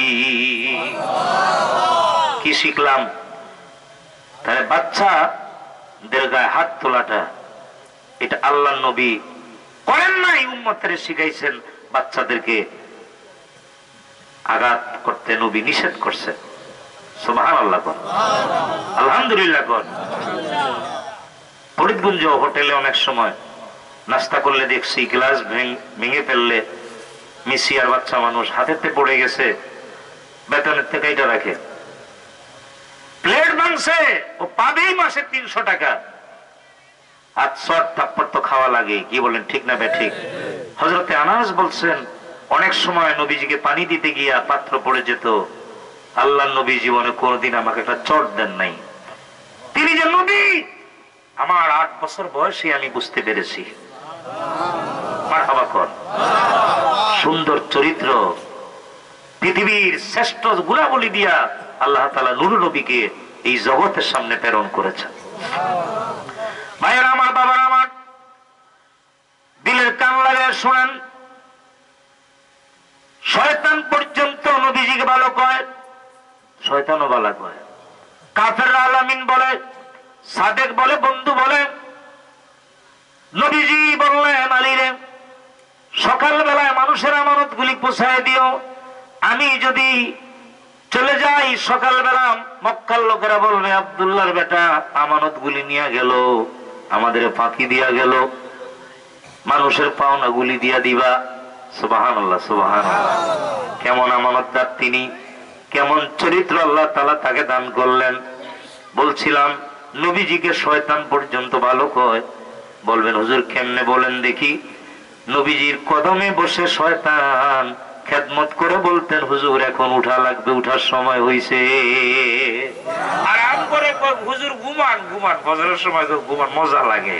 কি শিখলাম? তাহলে বাচ্চাদের গায়ে হাত তোলাটা, এটা আল্লাহ নবী করেন নাই, উম্মতের শিখাইছেন। বাচ্চাদেরকে আঘাত করতে নবী নিষেধ করছেন। সুবহানাল্লাহ কর, আলহামদুলিল্লাহ কর। ফরিদগঞ্জ হোটেলে অনেক সময় নাস্তা করলে দেখছি গ্লাস ভেঙে ফেললে মিসিয়ার বাচ্চা মানুষ হাতেতে পড়ে গেছে, বেতনের থেকে এটা রাখে। প্লেট ভাঙছে, ও পাবেই মাসে 300 টাকা। হাত শর্ট থাপ্পড় তো খাওয়া লাগে, কি বলেন, ঠিক না বে ঠিক? হযরতে আনাস বলছেন, অনেক সময় নবীজিকে পানি দিতে গিয়া পাত্র পড়ে যেত, আল্লাহ নবী জীবনে কোনদিন আমাকে একটা চট দেন নাই। তিনি যে নবী, আমার 8 বছর বয়সে আমি বুঝতে পেরেছি। মারহাবা কর। সুন্দর চরিত্র, পৃথিবীর শ্রেষ্ঠ গুণাবলী দিয়া আল্লাহ তাআলা নূর নবীকে এই জগতের সামনে প্রেরণ করেছেন। ভাইয়েরা আমার, বাবার আমার, দিলের কান লাগিয়ে শোনেন। শয়তান পর্যন্ত নবীজিকে ভালো কয়, শয়তানও ভালো কয়। কাফেররা আলামিন বলে, সাদেক বলে, বন্ধু বলে। নবীজি বললেন, আলীরে সকালবেলায় মানুষের আমানত গুলি পৌঁছায় দিও। আমি যদি চলে যাই সকালবেলা, মক্কার লোকেরা বলবে আব্দুল্লাহর বেটা আমানত গুলি নিয়ে গেল, আমাদের ফাঁকি দিয়া গেল, মানুষের পাওনা গুলি দিয়া দিবা। সুবহানাল্লাহ, সুবহানাল্লাহ। কেমন আমানতদার তিনি, কেমন চরিত্র আল্লাহ তাআলা তাকে দান করলেন। বলছিলাম, নবীজিকে শয়তান পর্যন্ত ভালো কয়। বলবেন হুজুর কেমনে বলেন দেখি? নবীজির কদমে বসে শয়তান খেদমত করে বলতেন, হুজুর এখন উঠা লাগবে, উঠার সময় হইছে। আর করে হুজুর ঘুমান ঘুমান, ফজরের সময় তো ঘুমান, মজা লাগে।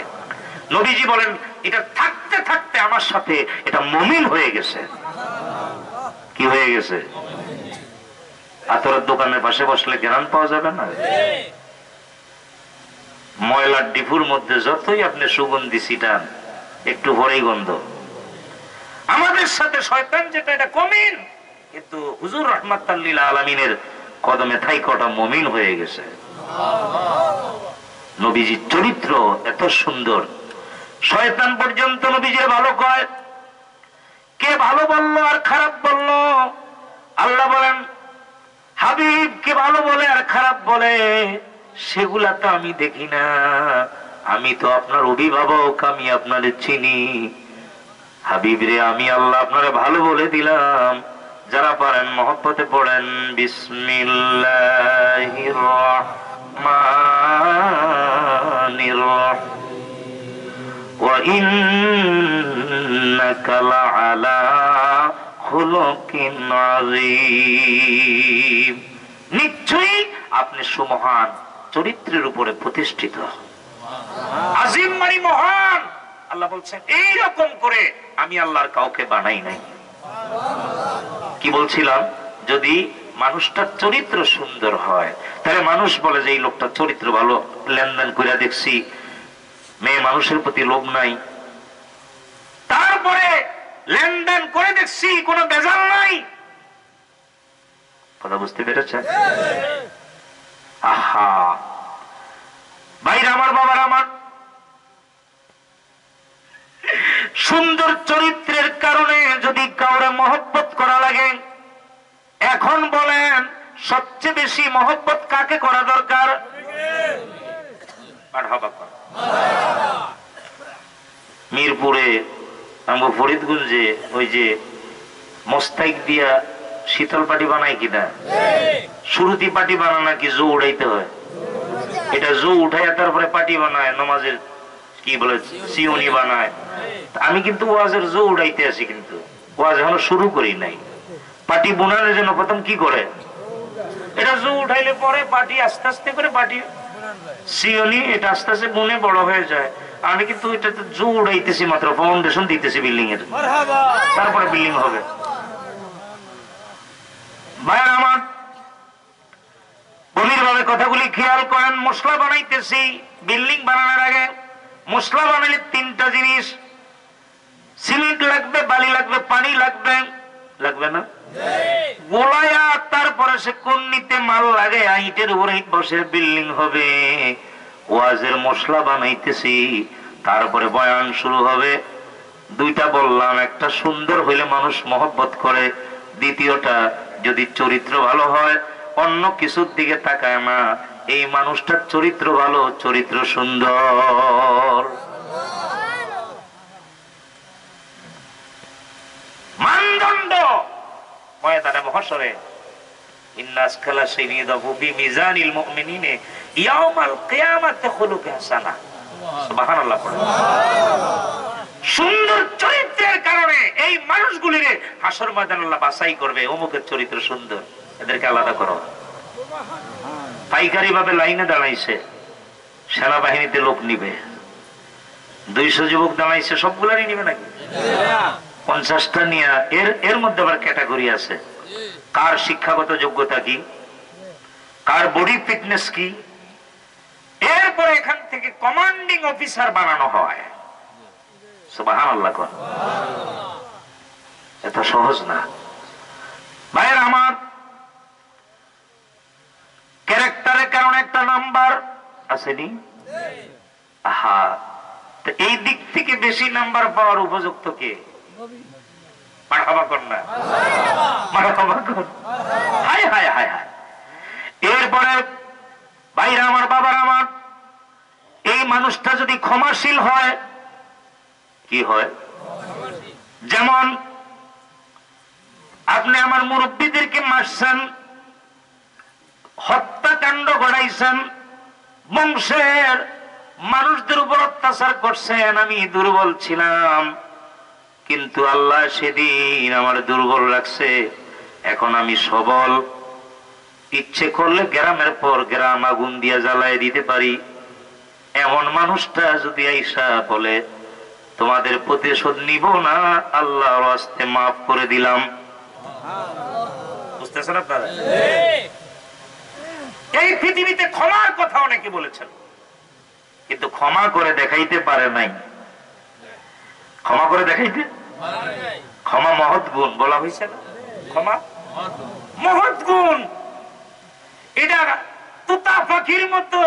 নবীজি বলেন এটা থাকতে থাকতে আমার সাথে এটা মুমিন হয়ে গেছে। কি হয়ে গেছে? আতরের দোকানের পাশে বসলে ঘ্রাণ পাওয়া যাবে না? ময়লার ডিপুর মধ্যে যতই আপনি সুগন্ধি ছিটান, একটু পরেই গন্ধ। আমাদের সাথে শয়তান যেটা এটা কমিন, কিন্তু হুজুর রাহমাতুল লিল আলামিনের কদমে থাইকটা মুমিন হয়ে গেছে। নবীজির চরিত্র এত সুন্দর, শয়তান পর্যন্ত নবীজির ভালো কয়। কে ভালো বললো আর খারাপ বললো? আল্লাহ বলেন হাবিব কে ভালো বলে আর খারাপ বলে সেগুলা তো আমি দেখি না, আমি তো আপনার অভিভাবক, আমি আপনাদের চিনি। হাবিব রে, আমি আল্লাহ আপনারে ভালো বলে দিলাম। যারা পারেন মহব্বতে পড়েন বিসমিল্লাহির রাহমানির রাহিম। ওয়া ইন্নাকা লাআলা খুলুকিন আযীম, নিশ্চয়ই আপনি সুমহান চরিত্রের উপরে প্রতিষ্ঠিত। আজিম মানে মহান। আল্লাহ বলছেন এইরকম করে আমি আল্লাহর কাউকে বানাই নাই। কি বলছিলাম? যদি মানুষটার চরিত্র সুন্দর হয় তাহলে মানুষ বলে যে এই লোকটার চরিত্র ভালো, লেনদেন করে দেখছি, মেয়ে মানুষের প্রতি লোভ নাই, তারপরে লেনদেন করে দেখছি কোনো বেজাল নাই। কথা বুঝতে পেরেছেন? আহা ভাইরা আমার, বাবার আমার, সুন্দর চরিত্রের কারণে যদি কাউরে মহব্বত করা লাগে, এখন বলেন সবচেয়ে বেশি মহব্বত কাকে করা দরকার? মিরপুরে আমগো ফরিদগঞ্জে ওই যে মোস্তাইক দিয়া শীতল পাটি বানায় কিনা, সুরতি পাটি বানানা কি জো উড়াইতে হয়? এটা জো উঠাইয়া তারপরে পাটি বানায়, নমাজের কি বলে সিউনি বানায়। আমি কিন্তু ওয়াজের জো উড়াইতে আছি, কিন্তু ওয়াজ এখনো শুরু করি নাই। পাটি বোনানোর জন্য প্রথম কি করে? এটা জো উঠাইলে পরে পাটি আস্তে আস্তে করে পাটি সিউনি এটা আস্তে আস্তে বুনে বড় হয়ে যায়। আমি কিন্তু এটা জো উড়াইতেছি, মাত্র ফাউন্ডেশন দিতেছি বিল্ডিং এর, তারপরে বিল্ডিং হবে। ভাইয়া আমার, গভীর ভাবে কথাগুলি খেয়াল করেন। মশলা বানাইতেছি, বিল্ডিং বানানোর আগে মশলা বানাইলে তিনটা জিনিস, সিমেন্ট লাগবে, বালি লাগবে, পানি লাগবে, লাগবে না? গোলায়া তারপরে সে কন্নিতে মাল লাগে, ইটের উপরে ইট বসে বিল্ডিং হবে। ওয়াজের মশলা বানাইতেছি, তারপরে বয়ান শুরু হবে। দুইটা বললাম, একটা সুন্দর হইলে মানুষ মহব্বত করে, দ্বিতীয়টা যদি চরিত্র ভালো হয় অন্য কিছুর দিকে তাকায় না। এই মানুষটার চরিত্র ভালো, চরিত্র সুন্দর, মানদণ্ড ময়দানে মহশরে। ইন্নাস খালা সাইয়্যিদাহু বিমিজানিল মুমিনিনে ইয়াউমাল কিয়ামাতি খুলুক হাসানা। সুবহানাল্লাহ। সুন্দর চরিত্রের কারণে এই মানুষগুলিরে হাসর ময়দানে আল্লাহ বাছাই করবে, অমুকের চরিত্র সুন্দর, এদেরকে আলাদা করো। পাইকারি ভাবে লাইনে দাঁড়াইছে, সেনাবাহিনীতে লোক নিবে, 200 যুবক দাঁড়াইছে, সবগুলারই নিবে নাকি? 50টা নিয়ে এর মধ্যে আবার ক্যাটাগরি আছে, কার শিক্ষাগত যোগ্যতা কি, কার বডি ফিটনেস কি। এরপরে এখান থেকে কমান্ডিং অফিসার বানানো হয়। সুবহানাল্লাহ। এত সহজ না ভাইয়ের আমার। ক্যারেক্টারের কারণে একটা নাম্বার আসেনি? আহা, এই দিক থেকে বেশি নাম্বার পাওয়ার উপযুক্ত কে? মারহাবা কর না, মারহাবা কর। হায় হায় হায় হায়। এরপরে ভাইরা আমার, বাবার আমার, এই মানুষটা যদি ক্ষমাশীল হয়, কি হয়? যেমন আপনি আমার মুরব্বীদেরকে মারছেন, হত্যাকাণ্ড ঘটাইছেন, বংশের মানুষদের উপর অত্যাচার করছেন, আমি দুর্বল ছিলাম, কিন্তু আল্লাহ সেদিন আমার দুর্বল রাখছে, এখন আমি সবল। ইচ্ছে করলে গ্রামের পর গ্রাম আগুন দিয়ে জ্বালায় দিতে পারি। এমন মানুষটা যদি আইসা বলে তোমাদের প্রতিশোধ নিব না, আল্লাহর হস্তে মাফ করে দিলাম। বুঝতেছেন আপনারা? এই পৃথিবীতে ক্ষমার কথা অনেকে বলেছেন, কিন্তু ক্ষমা করে দেখাইতে পারে নাই। ক্ষমা করে দেখাইতে, ক্ষমা মহৎ গুণ বলা হয়েছে না? ক্ষমা মহৎ গুণ। এটা তুতা পাখির মতো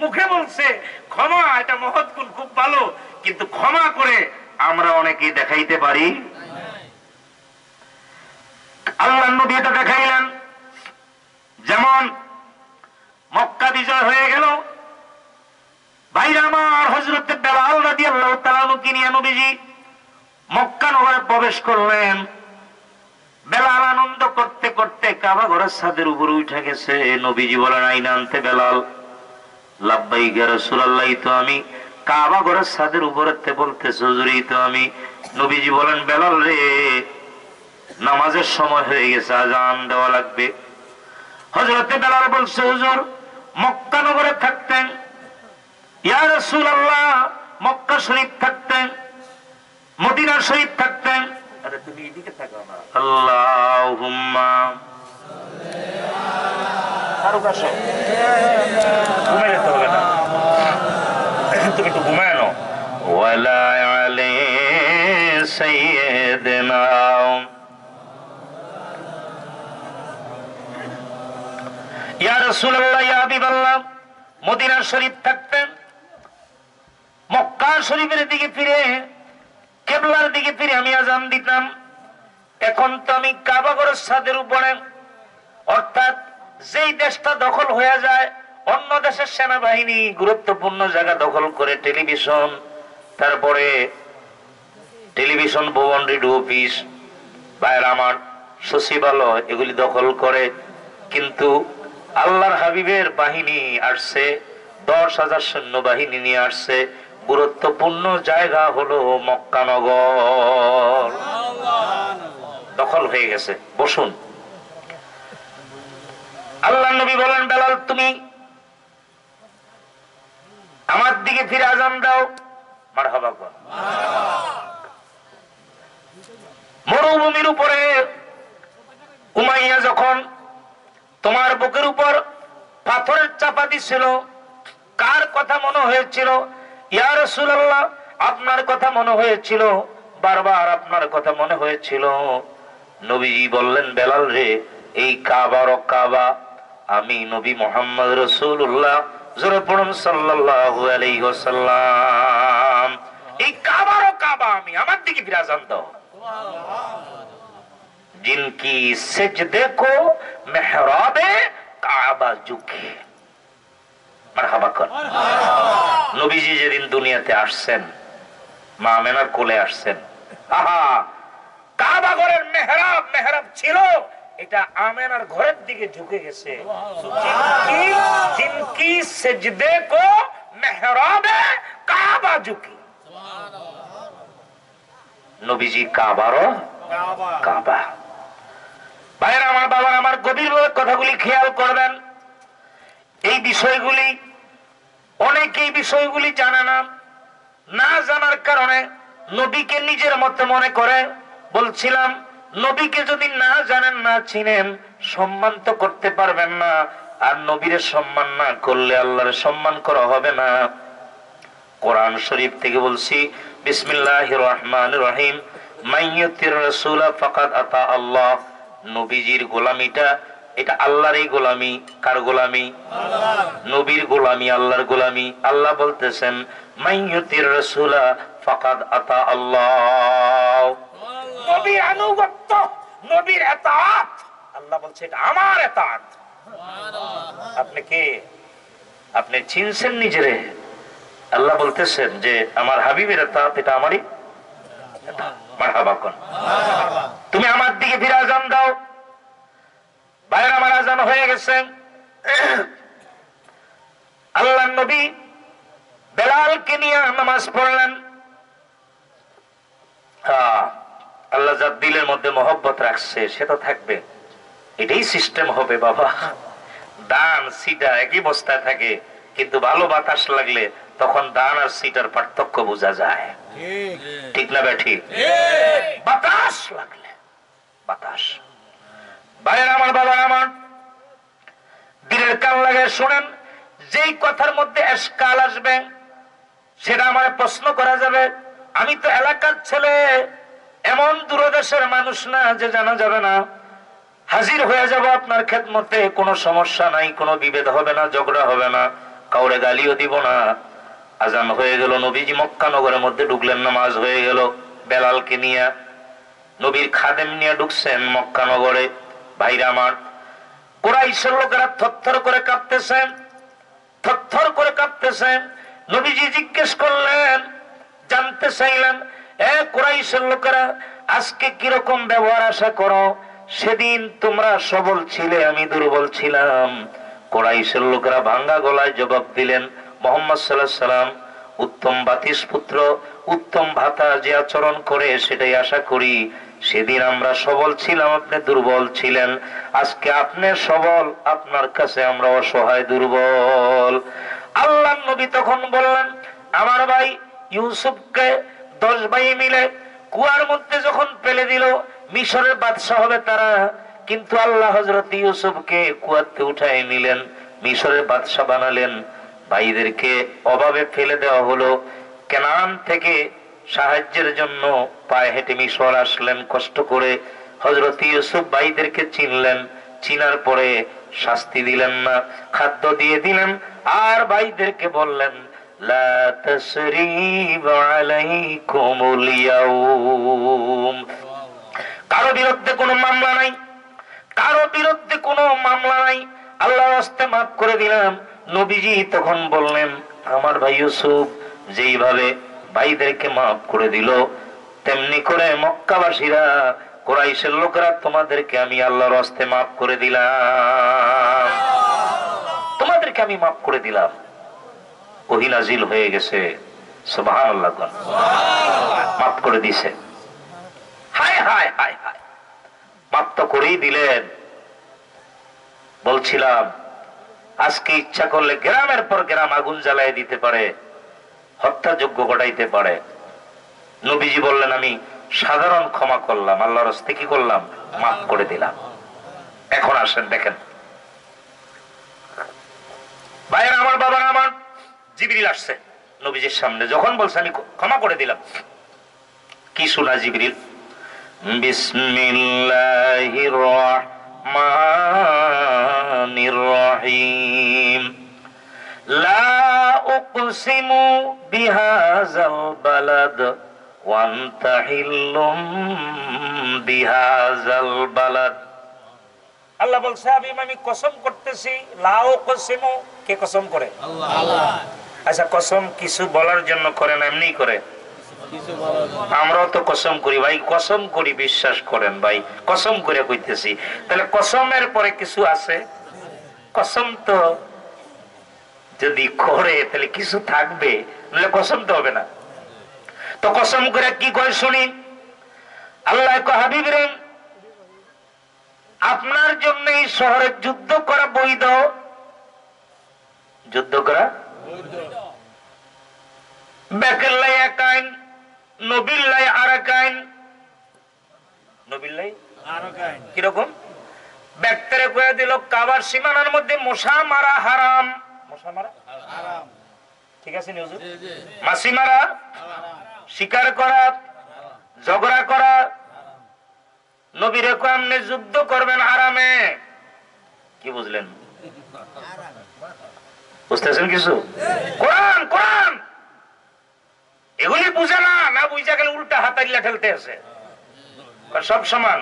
মুখে বলছে ক্ষমা এটা মহৎ গুণ, খুব ভালো, কিন্তু ক্ষমা করে আমরা অনেকেই দেখাইতে পারি। আল্লাহ নবী এটা দেখাইলেন। যেমন মক্কা বিজয় হয়ে গেল, ভাইরা আমার, হযরতে বেলাল রাদিয়াল্লাহু তাআলা কে নিয়ে নবীজি মক্কা নগরে প্রবেশ করলেন। বেলাল আনন্দ করতে করতে কাবা ঘরের ছাদের উপরে উঠে গেছে। নবীজি বলেন, আইনা আনতে বেলাল। লাব্বাইক ইয়া রাসূলুল্লাহ, তো আমি কাবা ঘরের ছাদের উপরে বলতেছে হুজুর, তো আমি। নবীজি বলেন, বেলাল রে, নামাজের সময় হয়ে গেছে, আজান দেওয়া লাগবে। হযরতে বেলাল বলছে, হুজুর মক্কা নগরে থাকতেন, ইয়া রাসূলুল্লাহ মক্কা শরীফ থাকতেন, মদিনা শরীফ থাকতেন। আরে তুমি এদিকে থাকো না। আল্লাহুম্মা আরো কাছে ঘুমাই যেতে হবে না, তুমি তো ঘুমায় নাও। ওয়ালা আলী সাইয়্যিদিনা, ইয়া রাসূলুল্লাহ ইয়া হাবিবাল্লাহ মদিনা শরীফ থাকতেন, মক্কা শরীফের দিকে ফিরে, কিবলার দিকে ফিরে আমি আযান দিতাম। এখন তো আমি কাবা ঘরের ছাদের উপরে, অর্থাৎ যেই দেশটা দখল হয়ে যায়, অন্য দেশের সেনাবাহিনী গুরুত্বপূর্ণ জায়গা দখল করে, টেলিভিশন, তারপরে টেলিভিশন ভবন, রেডিও অফিস, বাইরে আমার সচিবালয়, এগুলি দখল করে। কিন্তু আল্লাহর হাবিবের বাহিনী আসছে, 10,000 সৈন্যবাহিনী নিয়ে আসছে। গুরুত্বপূর্ণ জায়গা হলো মক্কা নগর, দখল হয়ে গেছে, বসুন। আল্লাহ নবী বলেন, বেলাল তুমি আমার দিকে ফিরে আযান দাও। মারহাবা কর। মরুভূমির উপরে উমাইয়া যখন তোমার বুকের উপর পাথরের চাপা দিছিল, কার কথা মনে হয়েছিল? ইয়া রাসূলুল্লাহ আপনার কথা মনে হয়েছিল, বারবার আপনার কথা মনে হয়েছিল। নবীজি বললেন, বেলাল রে, এই কাবার কাবা আমি নবী মুহাম্মদ রাসূলুল্লাহ সাল্লাল্লাহু আলাইহি ওয়াসাল্লাম, এই কাবার কাবা আমি, আমার দিকে ফিরে আযান দাও। जिनकी सजदे को मेहराबे काबा झुके, মারহাবা কর। নবীজি যেদিন দুনিয়াতে আসছেন, মা আমেনার কোলে আসছেন, আহা, কাবা ঘরের মেহরাব, মেহরাব ছিল এটা আমেনার ঘরের দিকে ঝুঁকে গেছে। जिनकी सजदे को मेहराबे काबा झुके, নবীজি কাবারও কাবা। ভাইরা আমার, বাবার আমার, গভীরভাবে কথাগুলি খেয়াল করবেন। এই বিষয়গুলি অনেকেই বিষয়গুলি জানে না, না জানার কারণে নবীকে নিজের মতো মনে করে। বলছিলাম, নবীকে যদি না জানেন, না চিনেন, সম্মান তো করতে পারবেন না। আর নবীর সম্মান না করলে আল্লাহর সম্মান করা হবে না। কোরআন শরীফ থেকে বলছি, বিসমিল্লাহির রহমানির রহিম, মাইয়ুতির রাসূলা ফাকাদ আতা আল্লাহ। নবীজির গোলামিটা এটা আল্লাহরই গোলামি। কার গোলামি? নবীর গোলামি, আল্লাহর গোলামি। আল্লাহ বলতেছেন, মাইয়ুতির রাসূলা ফাকাদ আতা আল্লাহ। নবীর আনুগত্য, নবীর ইতাআত, আল্লাহ বলছে এটা আমার ইতাআত। আপনি কে? আপনি চিনছেন নিজেরে? আল্লাহ বলতেছেন যে আমার হাবিবের ইতাআত এটা আমারই। মারহাবা কোন, তুমি আমার দিকে ফিরে আযান দাও। ভাইরা আমার, আযান হয়ে গেছে। আল্লাহর নবী বেলালকে নিয়ে নামাজ পড়লেন। আল্লাহ যার দিলের মধ্যে মহব্বত রাখছে সে তো থাকবে, এটাই সিস্টেম হবে বাবা। দান সিটা একই বস্তায় থাকে, কিন্তু ভালো বাতাস লাগলে তখন দান আর সিটার পার্থক্য বোঝা যায়। ঠিক না ব্যাঠি? বাতাস লাগলে বাতাস। ভাইয়ের আমার, বাবা আমার, দিনের কান লাগে শোনেন। যেই কথার মধ্যে এসকাল আসবে সেটা আমার প্রশ্ন করা যাবে। আমি তো এলাকার ছেলে, এমন দূরদেশের মানুষ না যে জানা যাবে না। হাজির হয়ে যাব আপনার খেদমতে, কোনো সমস্যা নাই, কোনো বিভেদ হবে না, ঝগড়া হবে না, কাউরে গালিও দিব না। আজান হয়ে গেল, নবীজি মক্কা নগরের মধ্যে ঢুকলেন, নামাজ হয়ে গেল। বেলালকে নিয়ে, নবীর খাদেম নিয়ে ঢুকছেন মক্কা নগরে। ভাইরা আমার, কুরাইশের লোকেরা থরথর করে কাঁপতেছেন, থরথর করে কাঁপতেছেন। নবীজি জিজ্ঞেস করলেন, জানতে চাইলেন, এ কুরাইশের লোকেরা, আজকে কিরকম ব্যবহার আশা করো? সেদিন তোমরা সবল ছিলে, আমি দুর্বল ছিলাম। কুরাইশের লোকেরা ভাঙ্গা গলায় জবাব দিলেন, মুহাম্মদ সাল্লাল্লাহু আলাইহি সাল্লাম উত্তম বাতিস পুত্র, উত্তম ভাতা যে আচরণ করে সেটাই আশা করি। সেদিন আমরা সবল ছিলাম, আপনি দুর্বল ছিলেন। আজকে আপনি সবল, আপনার কাছে আমরা অসহায়, দুর্বল। আল্লাহর নবী তখন বললেন, আমার ভাই ইউসুফকে 10 ভাই মিলে কুয়ার মধ্যে যখন ফেলে দিল, মিশরের বাদশা হবে তারা, কিন্তু আল্লাহ হযরত ইউসুফকে কুয়াতে উঠায় নিলেন, মিশরের বাদশা বানালেন। ভাইদেরকে অভাবে ফেলে দেওয়া হলো। কেনান থেকে সাহায্যের জন্য পায়ে হেঁটে মিশর আসলেন কষ্ট করে। হযরত ইউসুফ ভাইদেরকে চিনলেন, চিনার পরে শাস্তি দিলেন না, খাদ্য দিয়ে দিলেন। আর ভাইদেরকে বললেন, লা তাসরিবা আলাইকুমুল ইয়াউম, কারো বিরুদ্ধে কোনো মামলা নাই, কারো বিরুদ্ধে কোনো মামলা নাই, আল্লাহর রাস্তায় মাফ করে দিলাম। নবীজি তখন বললেন, আমার ভাই ইউসুফ যেইভাবে ভাইদেরকে মাফ করে দিল, তেমনি করে মক্কাবাসীরা, কুরাইশের লোকেরা, তোমাদেরকে আমি আল্লাহর রাস্তায় মাফ করে দিলাম, তোমাদেরকে আমি মাফ করে দিলাম। ওহী নাজিল হয়ে গেছে, সুবহানাল্লাহ, মাফ করে দিছে। হায় হায় হায় হায়, মাফ তো করেই দিলেন। বলছিলাম আজকে ইচ্ছা করলে গ্রামের পর গ্রাম আগুন জ্বালায় দিতে পারে, হত্যাযজ্ঞ ঘটাইতে পারে। নবীজি বললেন, আমি সাধারণ ক্ষমা করলাম, আল্লাহর রাস্তায় কি করলাম? মাফ করে দিলাম। এখন আসেন দেখেন ভাইয়ের আমার, বাবার আমার, জিবরিল আসছে নবীজির সামনে, যখন বলছে আমি ক্ষমা করে দিলাম, কি শোনা জিবরিল? বিসমিল্লাহির রাহমানির রহিম, লা উকসিমু বিহাযাল বালাদ ওয়া আনতা হিল্লুম বিহাযাল বালাদ। আল্লাহ বলছে, আমি কসম করতেছি, লা উকসিমু, কে কসম করে? আল্লাহ। আচ্ছা, কসম কিছু বলার জন্য করে না, এমনি করে? আমরাও তো কসম করি ভাই, কসম করি, বিশ্বাস করেন ভাই, কসম করে কইতেছি। তাহলে কসমের পরে কিছু আছে? কসম তো যদি করে তাহলে কিছু থাকবে, নাহলে কসম তো হবে না। তো কসম করে কি কয় শুনি। আল্লাহ কয়, হাবিব রে, আপনার জন্য এই শহরে যুদ্ধ করা বৈধ, যুদ্ধ করা বেকেল্লাই এক আইন, নবিল্লাই আর এক আইন। নবিল্লাই কিরকম? ব্যক্তিরে কয়ে দিল, কাবার সীমানার মধ্যে মশা মারা হারাম। মশা মারা হারাম, ঠিক আছে নি হুজুর? মাছি মারা, শিকার করা, ঝগড়া করা। নবীরে কয়, আপনি যুদ্ধ করবেন হারামে। কি বুঝলেন? বুঝতেছেন কিছু? কোরআন কোরআন এগুলি বুঝে না, না বুঝা গেলে উল্টা হাতারিলা ঠেলতে আছে, সব সমান।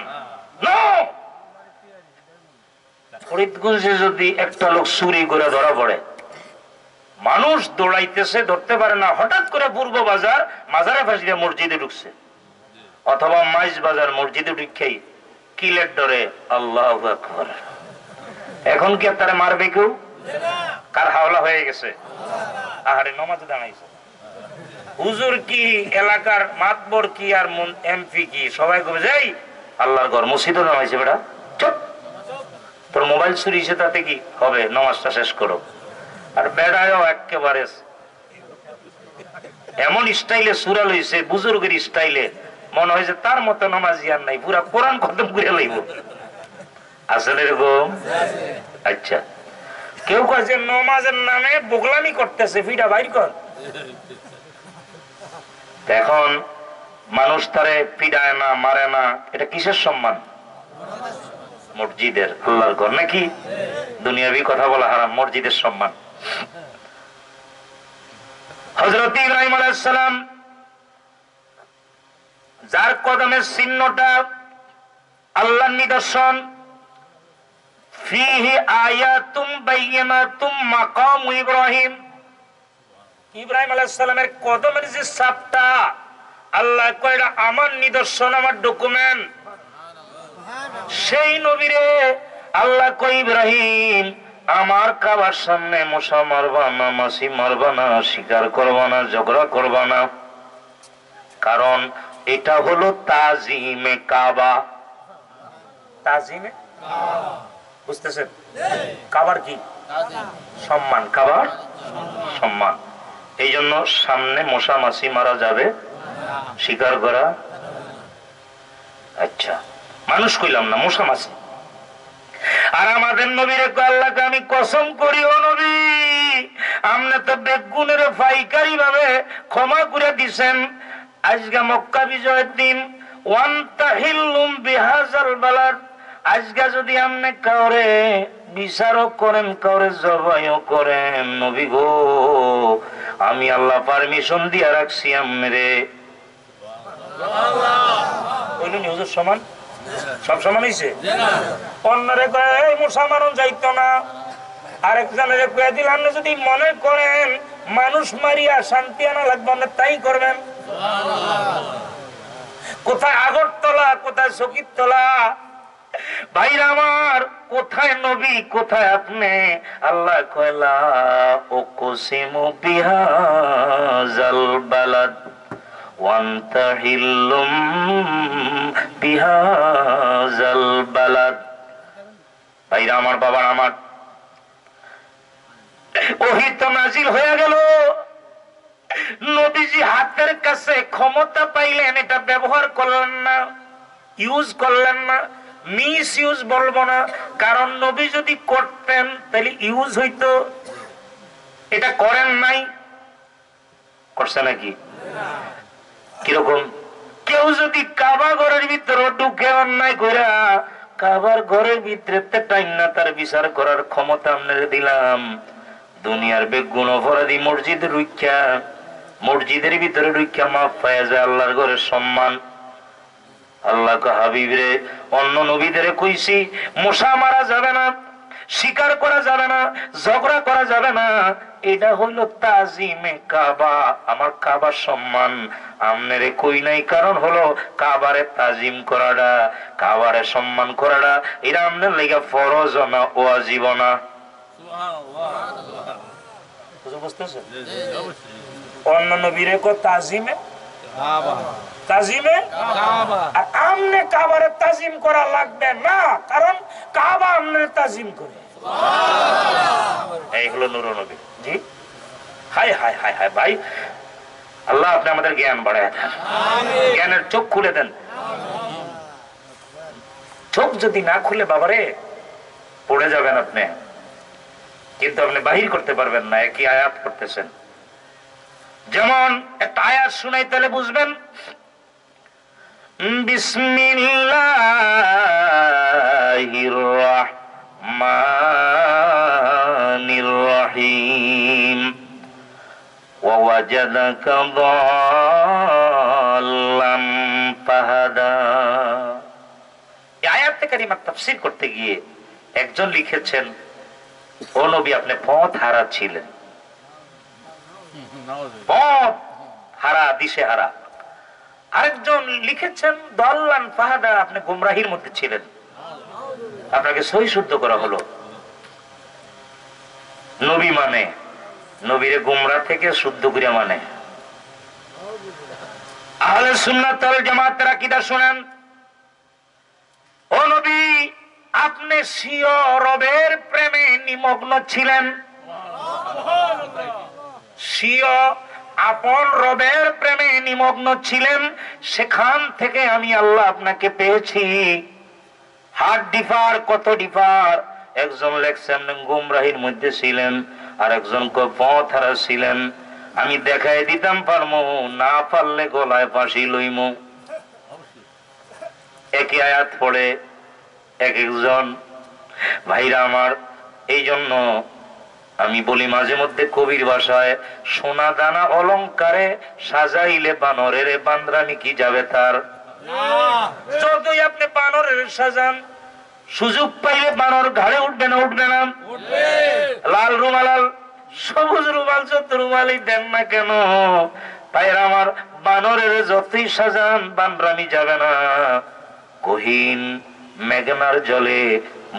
ফরিদগঞ্জে যদি একটা লোক চুরি করে ধরা পড়ে, মানুষ দৌড়াইতেছে, ধরতে পারে না, হঠাৎ করে পূর্ব বাজার মাজারে ফাঁসিয়ে মসজিদে ঢুকছে, অথবা মাইজ বাজার মসজিদে ঢুকেই কিলের ডরে আল্লাহু আকবার। এখন কি তারা মারবে কেউ? কার হাওলা হয়ে গেছে? আহারে, নমাজে দাঁড়াইছে হুজুর কি, এলাকার মাতবর কি, আর এমপি কি, সবাই কবে যাই আল্লাহর ঘর মসজিদে নামাইছে বেটা, চুপ। তোর মোবাইল চুরি হয়েছে তাতে কি হবে, নামাজটা শেষ করো। আর বেড়ায়ও একেবারে এমন স্টাইলে সুরা লইছে, বুজুর্গের স্টাইলে, মনে হয় যে তার মতো নামাজি আর নাই, পুরা কোরআন খতম করে লইব। আসলে এরকম? আচ্ছা, কেউ কয় যে নামাজের নামে বোগলামি করতেছে, ফিডা বাইর কর। এখন মানুষ তারে পিডায় না, মারে না, এটা কিসের সম্মান? মসজিদের, আল্লাহর ঘর নাকি? দুনিয়াবি কথা বলা হারাম, মসজিদের সম্মান। হযরত ইব্রাহিম আলাইহিস সালাম যার কদমের চিহ্নটা আল্লাহর নিদর্শন, ফিহি আয়াতুম বাইয়িনাতুম মাকাম ইব্রাহিম, ইব্রাহিম আলাইহিস সালামের কদমের যে ছাপটা, আল্লাহ কয় এটা আমার নিদর্শন, আমার ডকুমেন্ট। সেই নবীরে আল্লাহ কয় ইব্রাহিম আমার কাবার সামনে মশা মারবা না, মাছি মারবা না, শিকার করবা না, ঝগড়া করবা না, কারণ এটা হলো তাজিমে কাবা। তাজিমে বুঝতেছেন? কাবার কি সম্মান, কাবার সম্মান। এই জন্য সামনে মশা মাছি মারা যাবে, শিকার করা। আচ্ছা, মানুষ কইলাম না, মশা মাছি। আর আমাদের নবীর আল্লাহকে আমি কসম করি, ও নবী আপনি তো বেগুনের পাইকারি ভাবে ক্ষমা করে দিছেন। আজকে মক্কা বিজয়ের দিন, ওয়ান্তাহিল্লুম বিহাযাল বালাদ, আজকে যদি আপনি কাউরে বিচারও করেন, কাউরে জবাইও করেন, নবী গো আমি আল্লাহ পারমিশন দিয়া রাখছি আমরে। কইলেন হুজুর সমান, সব সমান হইছে? অন্যরে কয় এই মুসলমান যাইতো না, আরেকজনের কয়ে দিল আপনি যদি মনে করেন মানুষ মারিয়া শান্তি আনা লাগবে না তাই করবেন। কোথায় আগরতলা, কোথায় সকিরতলা? ভাইরা আমার, কোথায় নবী, কোথায় আপনি? আল্লাহ কয়লা উকসিমু বিহাযাল বালাদ ওয়ান্তাহিল্লুম বিহাযাল বালাদ। ভাইরা আমার, বাবা আমার, ওহী তো নাজিল হয়ে গেল। নবীজি হাতের কাছে ক্ষমতা পাইলেন, এটা ব্যবহার করলেন না, ইউজ করলেন না, মিস ইউজ বলবো না, কারণ নবী যদি করতেন তাহলে ইউজ হইতো। এটা করেন নাই, করছে নাকি? কিরকম? কেউ যদি কাবা ঘরের ভিতরে ঢুকে অন্যায় করে, কাবার ঘরের ভিতরে টাইম না তার বিচার করার ক্ষমতা আপনাদের দিলাম। দুনিয়ার বেগুন অপরাধী মসজিদের রক্ষা, মসজিদের ভিতরে রক্ষা মাফ পাওয়া যায়, আল্লাহর ঘরের সম্মান। আল্লাহ হাবিবরে অন্য নবীদের কইছি মশা মারা যাবে না, শিকার করা যাবে না, ঝগড়া করা যাবে না, এটা হইল তাজিমে কাবা, আমার কাবার সম্মান। আমনেরে কই নাই, কারণ হলো কাবারে তাজিম করাটা, কাবারে সম্মান করাটা এটা আমনের লেগে ফরজ না, ওয়াজিব না। বুঝতেছেন? অন্য নবীরে কো তাজিমে কাবা, তাজিমে কাবা, আর আমনে কাবারে তাজিম করা লাগবে না, কারণ কাবা আমনে তাজিম করে। সুবহানাল্লাহ। এই হলো নূর নবী। জি, হায় হায় হায় হায় ভাই, আল্লাহ আপনি আমাদের জ্ঞান বাড়ায় দেন, আমিন। জ্ঞানের চোখ খুলে দেন। চোখ যদি না খুলে বাবারে পড়ে যাবেন আপনি, কিন্তু আপনি বাহির করতে পারবেন না। একই আয়াত করতেছেন, যেমন একটা আয়াত শুনাই তাহলে বুঝবেন। বিসমিল্লাহির রাহমানির রহিম ওয়া ওয়াজাদাকা দাল্লাম ফাহাদা। এই আয়াতে কারিমার তাফসীর করতে গিয়ে একজন লিখেছেন, ও নবী আপনি পথ হারা ছিলেন, পথ হারা, দিশে হারা। আরেকজন লিখেছেন দল্লান ফাহাদা, আপনি গুমরাহির মধ্যে ছিলেন, আপনাকে সহি শুদ্ধ করা হলো। নবী মানে নবীরে গুমরা থেকে শুদ্ধ করে মানে। আহলে সুন্নাত ওয়াল জামাতের আকীদা শুনেন, ও নবী আপনি স্বীয় রবের প্রেমে নিমগ্ন ছিলেন, স্বীয় আপন রবের প্রেমে নিমগ্ন ছিলেন, সেখান থেকে আমি আল্লাহ আপনাকে পেয়েছি। হাত ডিফার, কত ডিফার। একজন লেখছেন গুমরাহির মধ্যে ছিলেন, আর একজন পথ হারা ছিলেন। আমি দেখাই দিতাম পারমু, না পারলে গলায় ফাঁসি লইমু। একই আয়াত পড়ে এক একজন। ভাইরা আমার, এই জন্য আমি বলি মাঝে মধ্যে কবির ভাষায়, সোনা দানা অলংকারে সাজাইলে বানরের বান্দ্রামি কি যাবে তার। যতই আপনি বানরের সাজান, সুযোগ পাইলে বানর ঘাড়ে উঠবে না? উঠবে না? লাল রুমাল, সবুজ রুমাল, যত রুমালই দেন না কেন, ভাইরা আমার, বানরের যতই সাজান বান্দ্রামি যাবে না। কহিন মেঘনার জলে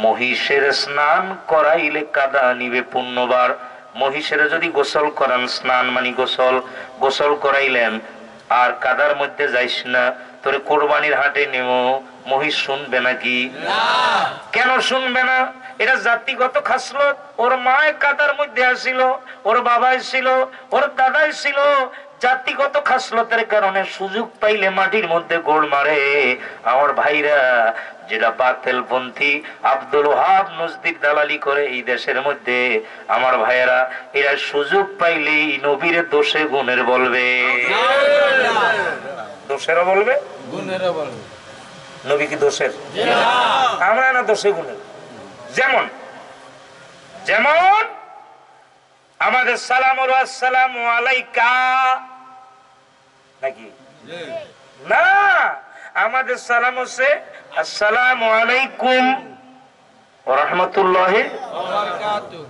মহিষের স্নান করাইলে কাদা নিবে পুণ্যবার। মহিষের যদি গোসল করান, স্নান মানে গোসল, গোসল করাইলেন, আর কাদার মধ্যে যাইস না, তোরে কোরবানির হাটে নেমো, মহিষ শুনবে নাকি? কেন শুনবে না? এটা জাতিগত খাসলত। ওর মায় কাদার মধ্যে আসিল, ওর বাবাই ছিল, ওর দাদাই ছিল। জাতিগত খাসলতের কারণে সুযোগ পাইলে মাটির মধ্যে গোল মারে। আমার ভাইরা, যেটা বাতিলপন্থী আব্দুল ওহাব নজদির দালালি করে এই দেশের মধ্যে, আমার ভাইয়েরা, এরা সুযোগ পাইলেই নবীর দোষে গুণের বলবে, দোষেরও বলবে, গুণেরও বলবে। নবী কি দোষের? আমরা না দোষে গুণের। যেমন যেমন আমাদের সালাম আসসালামু আলাইকা নাকি না, আমাদের সালাম হচ্ছে আসসালামু আলাইকুম ওয়া রাহমাতুল্লাহি ওয়া বারাকাতুহু।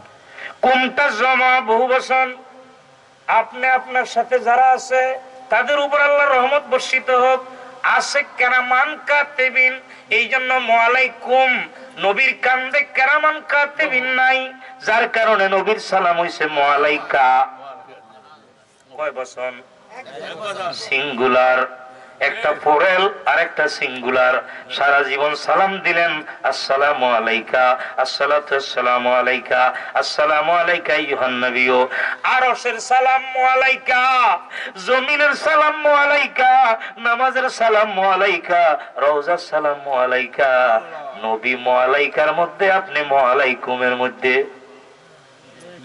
কুমটা জমা বহুবচন। আপনি আপনার সাথে যারা আছে তাদের উপর আল্লাহর রহমত বর্ষিত হোক। আছে কেরামান কাতিবিন, এই জন্য ওয়ালাইকুম। নবীর কান্দে কেরামান কাতিবিন নাই, যার কারণে নবীর সালাম হইছে ওয়ালাইকা। কয় বচন? সিঙ্গুলার। একটা ফোরেল আর একটা সিঙ্গুলার। সারা জীবন সালাম দিলেন, আসসালামু আলাইকা, আসসালাতু আসসালামু আলাইকা, আসসালামু আলাইকা আইয়ুহান নবিয়্যু। আরশের সালাম আলাইকা, জমিনের সালাম আলাইকা, নামাজের সালাম আলাইকা, রওজার সালাম আলাইকা। নবী আলাইকার মধ্যে, আপনি আলাইকুমের মধ্যে।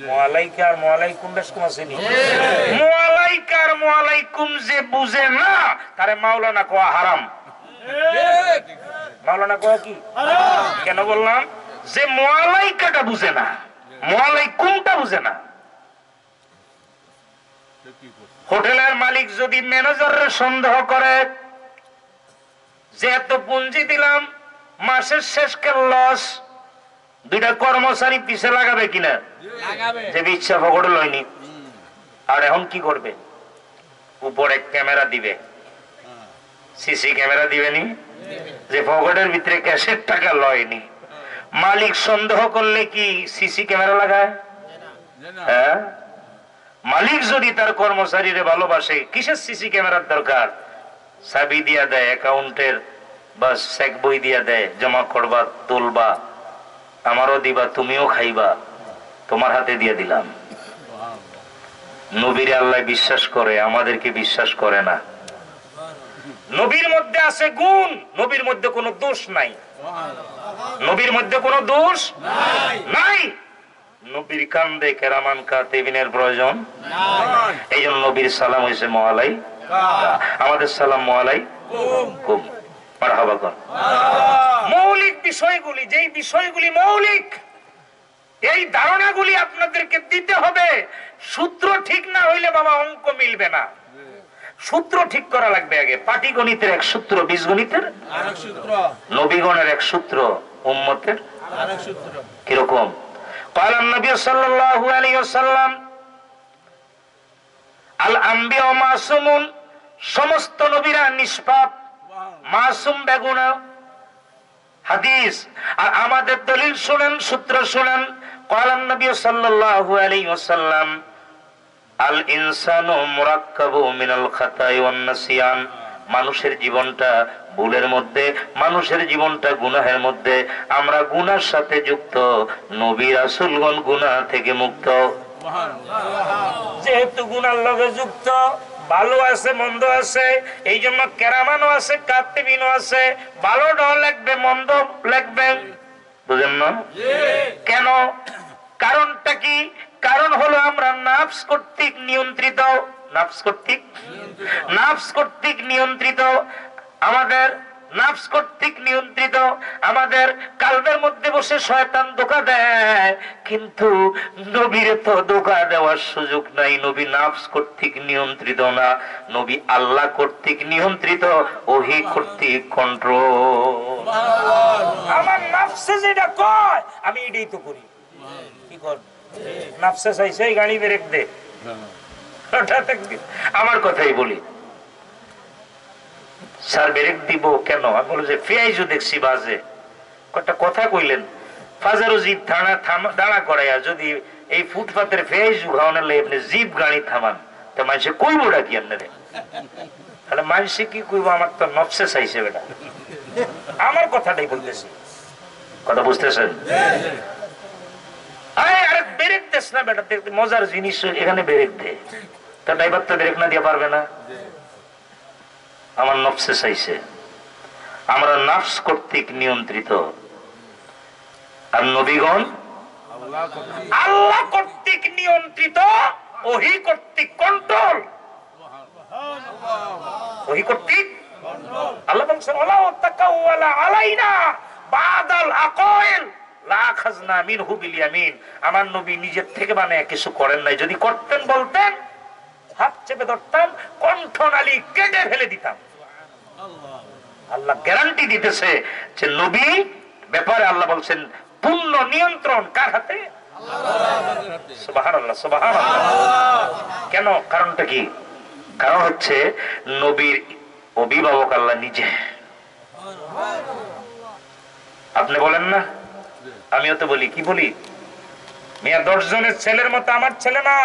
মুআলাইকা আর মুআলাইকুম বেশ কম আছে নি? মুআলাইকা আর মুআলাইকুম যে বুঝে না, তারে মাওলানা কোয়া হারাম। মাওলানা কোয়া কি হারাম? কেন বললাম? যে মুআলাইকাটা বুঝে না, মুআলাইকুমটা বুঝে না। হোটেলের মালিক যদি ম্যানেজারের সন্দেহ করে যে এত পুঁজি দিলাম, মাসের শেষকে লস, দুইটা কর্মচারী পিছে লাগাবে কিনা? যে ইচ্ছা পকেটে লয়নি। আর এখন কি করবে? উপরে ক্যামেরা দিবে, সিসি ক্যামেরা দিবে নি, যে পকেটের ভিতরে ক্যাশের টাকা লয়নি। মালিক সন্দেহ করলে কি সিসি ক্যামেরা লাগায়? হ্যাঁ, মালিক যদি তার কর্মচারীরে ভালোবাসে, কিসের সিসি ক্যামেরার দরকার? চাবি দিয়া দেয় অ্যাকাউন্টের, বা চেক বই দিয়া দেয়, জমা করবা, তুলবা, আমারও দিবা, তুমিও খাইবা, তোমার হাতে দিয়ে দিলাম। নবীর আল্লাহ বিশ্বাস করে, আমাদেরকে বিশ্বাস করে না। নবীর মধ্যে আছে গুণ, নবীর মধ্যে কোনো দোষ নাই, নবীর মধ্যে কোনো দোষ নাই। নবীর কান্দে কেরামান কাতিবিনের প্রয়োজন নাই। এই জন্য নবীর সালাম হয়েছে মুআলাইকা, আমাদের সালাম মুআলাইকুম। মারহাবা কর। মৌলিক বিষয়গুলি, যেই বিষয়গুলি মৌলিক, এই ধারণাগুলি আপনাদেরকে দিতে হবে। সূত্র ঠিক না হইলে বাবা অঙ্ক মিলবে না। সূত্র ঠিক করা লাগবে আগে। পাটিগণিতের এক সূত্র, বীজগণিতের আরেক সূত্র, নবীগণের এক সূত্র, উম্মতের আরেক সূত্র। কিরকম? قال النبي صلى الله عليه وسلم الانبياء معصومون, সমস্ত নবীরা নিষ্পাপ, মাসুম, বেগুনা। হাদিস। আর আমাদের দলিল শুনেন, সূত্র শুনেন। قال النبي صلى الله عليه وسلم الانسان مركب من الخطا والنسيان, মানুষের জীবনটা ভুলের মধ্যে, মানুষের জীবনটা গুনাহের মধ্যে, আমরা গুনার সাথে যুক্ত, নবী রাসূলগণ গুনাহ থেকে মুক্ত। যেহেতু গুনার লগে যুক্ত, ভালো আছে মন্দ আছে, এই জন্য কেরামানও আছে কাতিবিনও আছে, ভালোটাও লাগবে মন্দ লাগবে, বুঝেন না? কেন? কারণটা কি? কারণ হলো আমরা নাফস কর্তৃক নিয়ন্ত্রিত, নাফস কর্তৃক, নাফস কর্তৃক নিয়ন্ত্রিত, আমাদের নাফস কর্তৃক নিয়ন্ত্রিত, আমাদের কালবের মধ্যে বসে শয়তান ধোঁকা দেয়, কিন্তু নবীর তো ধোঁকা দেওয়ার সুযোগ নাই। নবী নাফস কর্তৃক নিয়ন্ত্রিত না, নবী আল্লাহ কর্তৃক নিয়ন্ত্রিত, ওহী কর্তৃক কন্ট্রোল। আমার নাফসে যেটা কয় আমি এটাই তো করি। কি কর? নাফসে চাইছে গাড়ি ব্রেক দে, আমার কথাই বলি, স্যার ব্রেক দিব কেন? আমি বলি যে পেঁয়াজও দেখছি বাজে, কয়েকটা কথা কইলেন, ফাজারও জিপ দাঁড়া করাইয়া যদি এই ফুটপাতের পেঁয়াজ খাওয়ানোর লাগে আপনি জিপ গাড়ি থামান, তো মানুষে কইবটা কি আপনারে? তাহলে মানুষে কি কইব? আমার তো নফসে চাইছে বেটা, আমার কথাটাই বলতেছি, কথা বুঝতেছেন? আরে ব্রেক দেস না বেটা, দেখতে মজার জিনিস, এখানে ব্রেক দে, তা ড্রাইভার তো ব্রেক না দিয়ে পারবে না। আমার নফসে চাইছে, আমরা নাফস কর্তৃক নিয়ন্ত্রিত, আর নবীগণ আল্লাহ কর্তৃক নিয়ন্ত্রিত, ওহী কর্তৃক কন্ট্রোল, ওহী কর্তৃক। আল্লাহ বলছেন ওয়ালা তাকাওয়ালা আলাইনা বাদাল আকাইল লা খাজনা মিনহু বিল ইয়ামিন। আমার নবী নিজের থেকে মানে কিছু করেন নাই, যদি করতেন বলতেন হাত চেপে ধরতাম, কণ্ঠনালী কেটে ফেলে দিতাম। আল্লাহ গ্যারান্টি দিতেছে যে নবী ব্যাপারে আল্লাহ বলছেন পূর্ণ নিয়ন্ত্রণ কার হাতে? সুবহানাল্লাহ, সুবহানাল্লাহ। কেন? কারণটা কি? কারণ হচ্ছে নবীর অভিভাবক আল্লাহ নিজে। আপনি বলেন না, আমিও তো বলি, কি বলি? মিয়া 10 জনের ছেলের মতো আমার ছেলে না।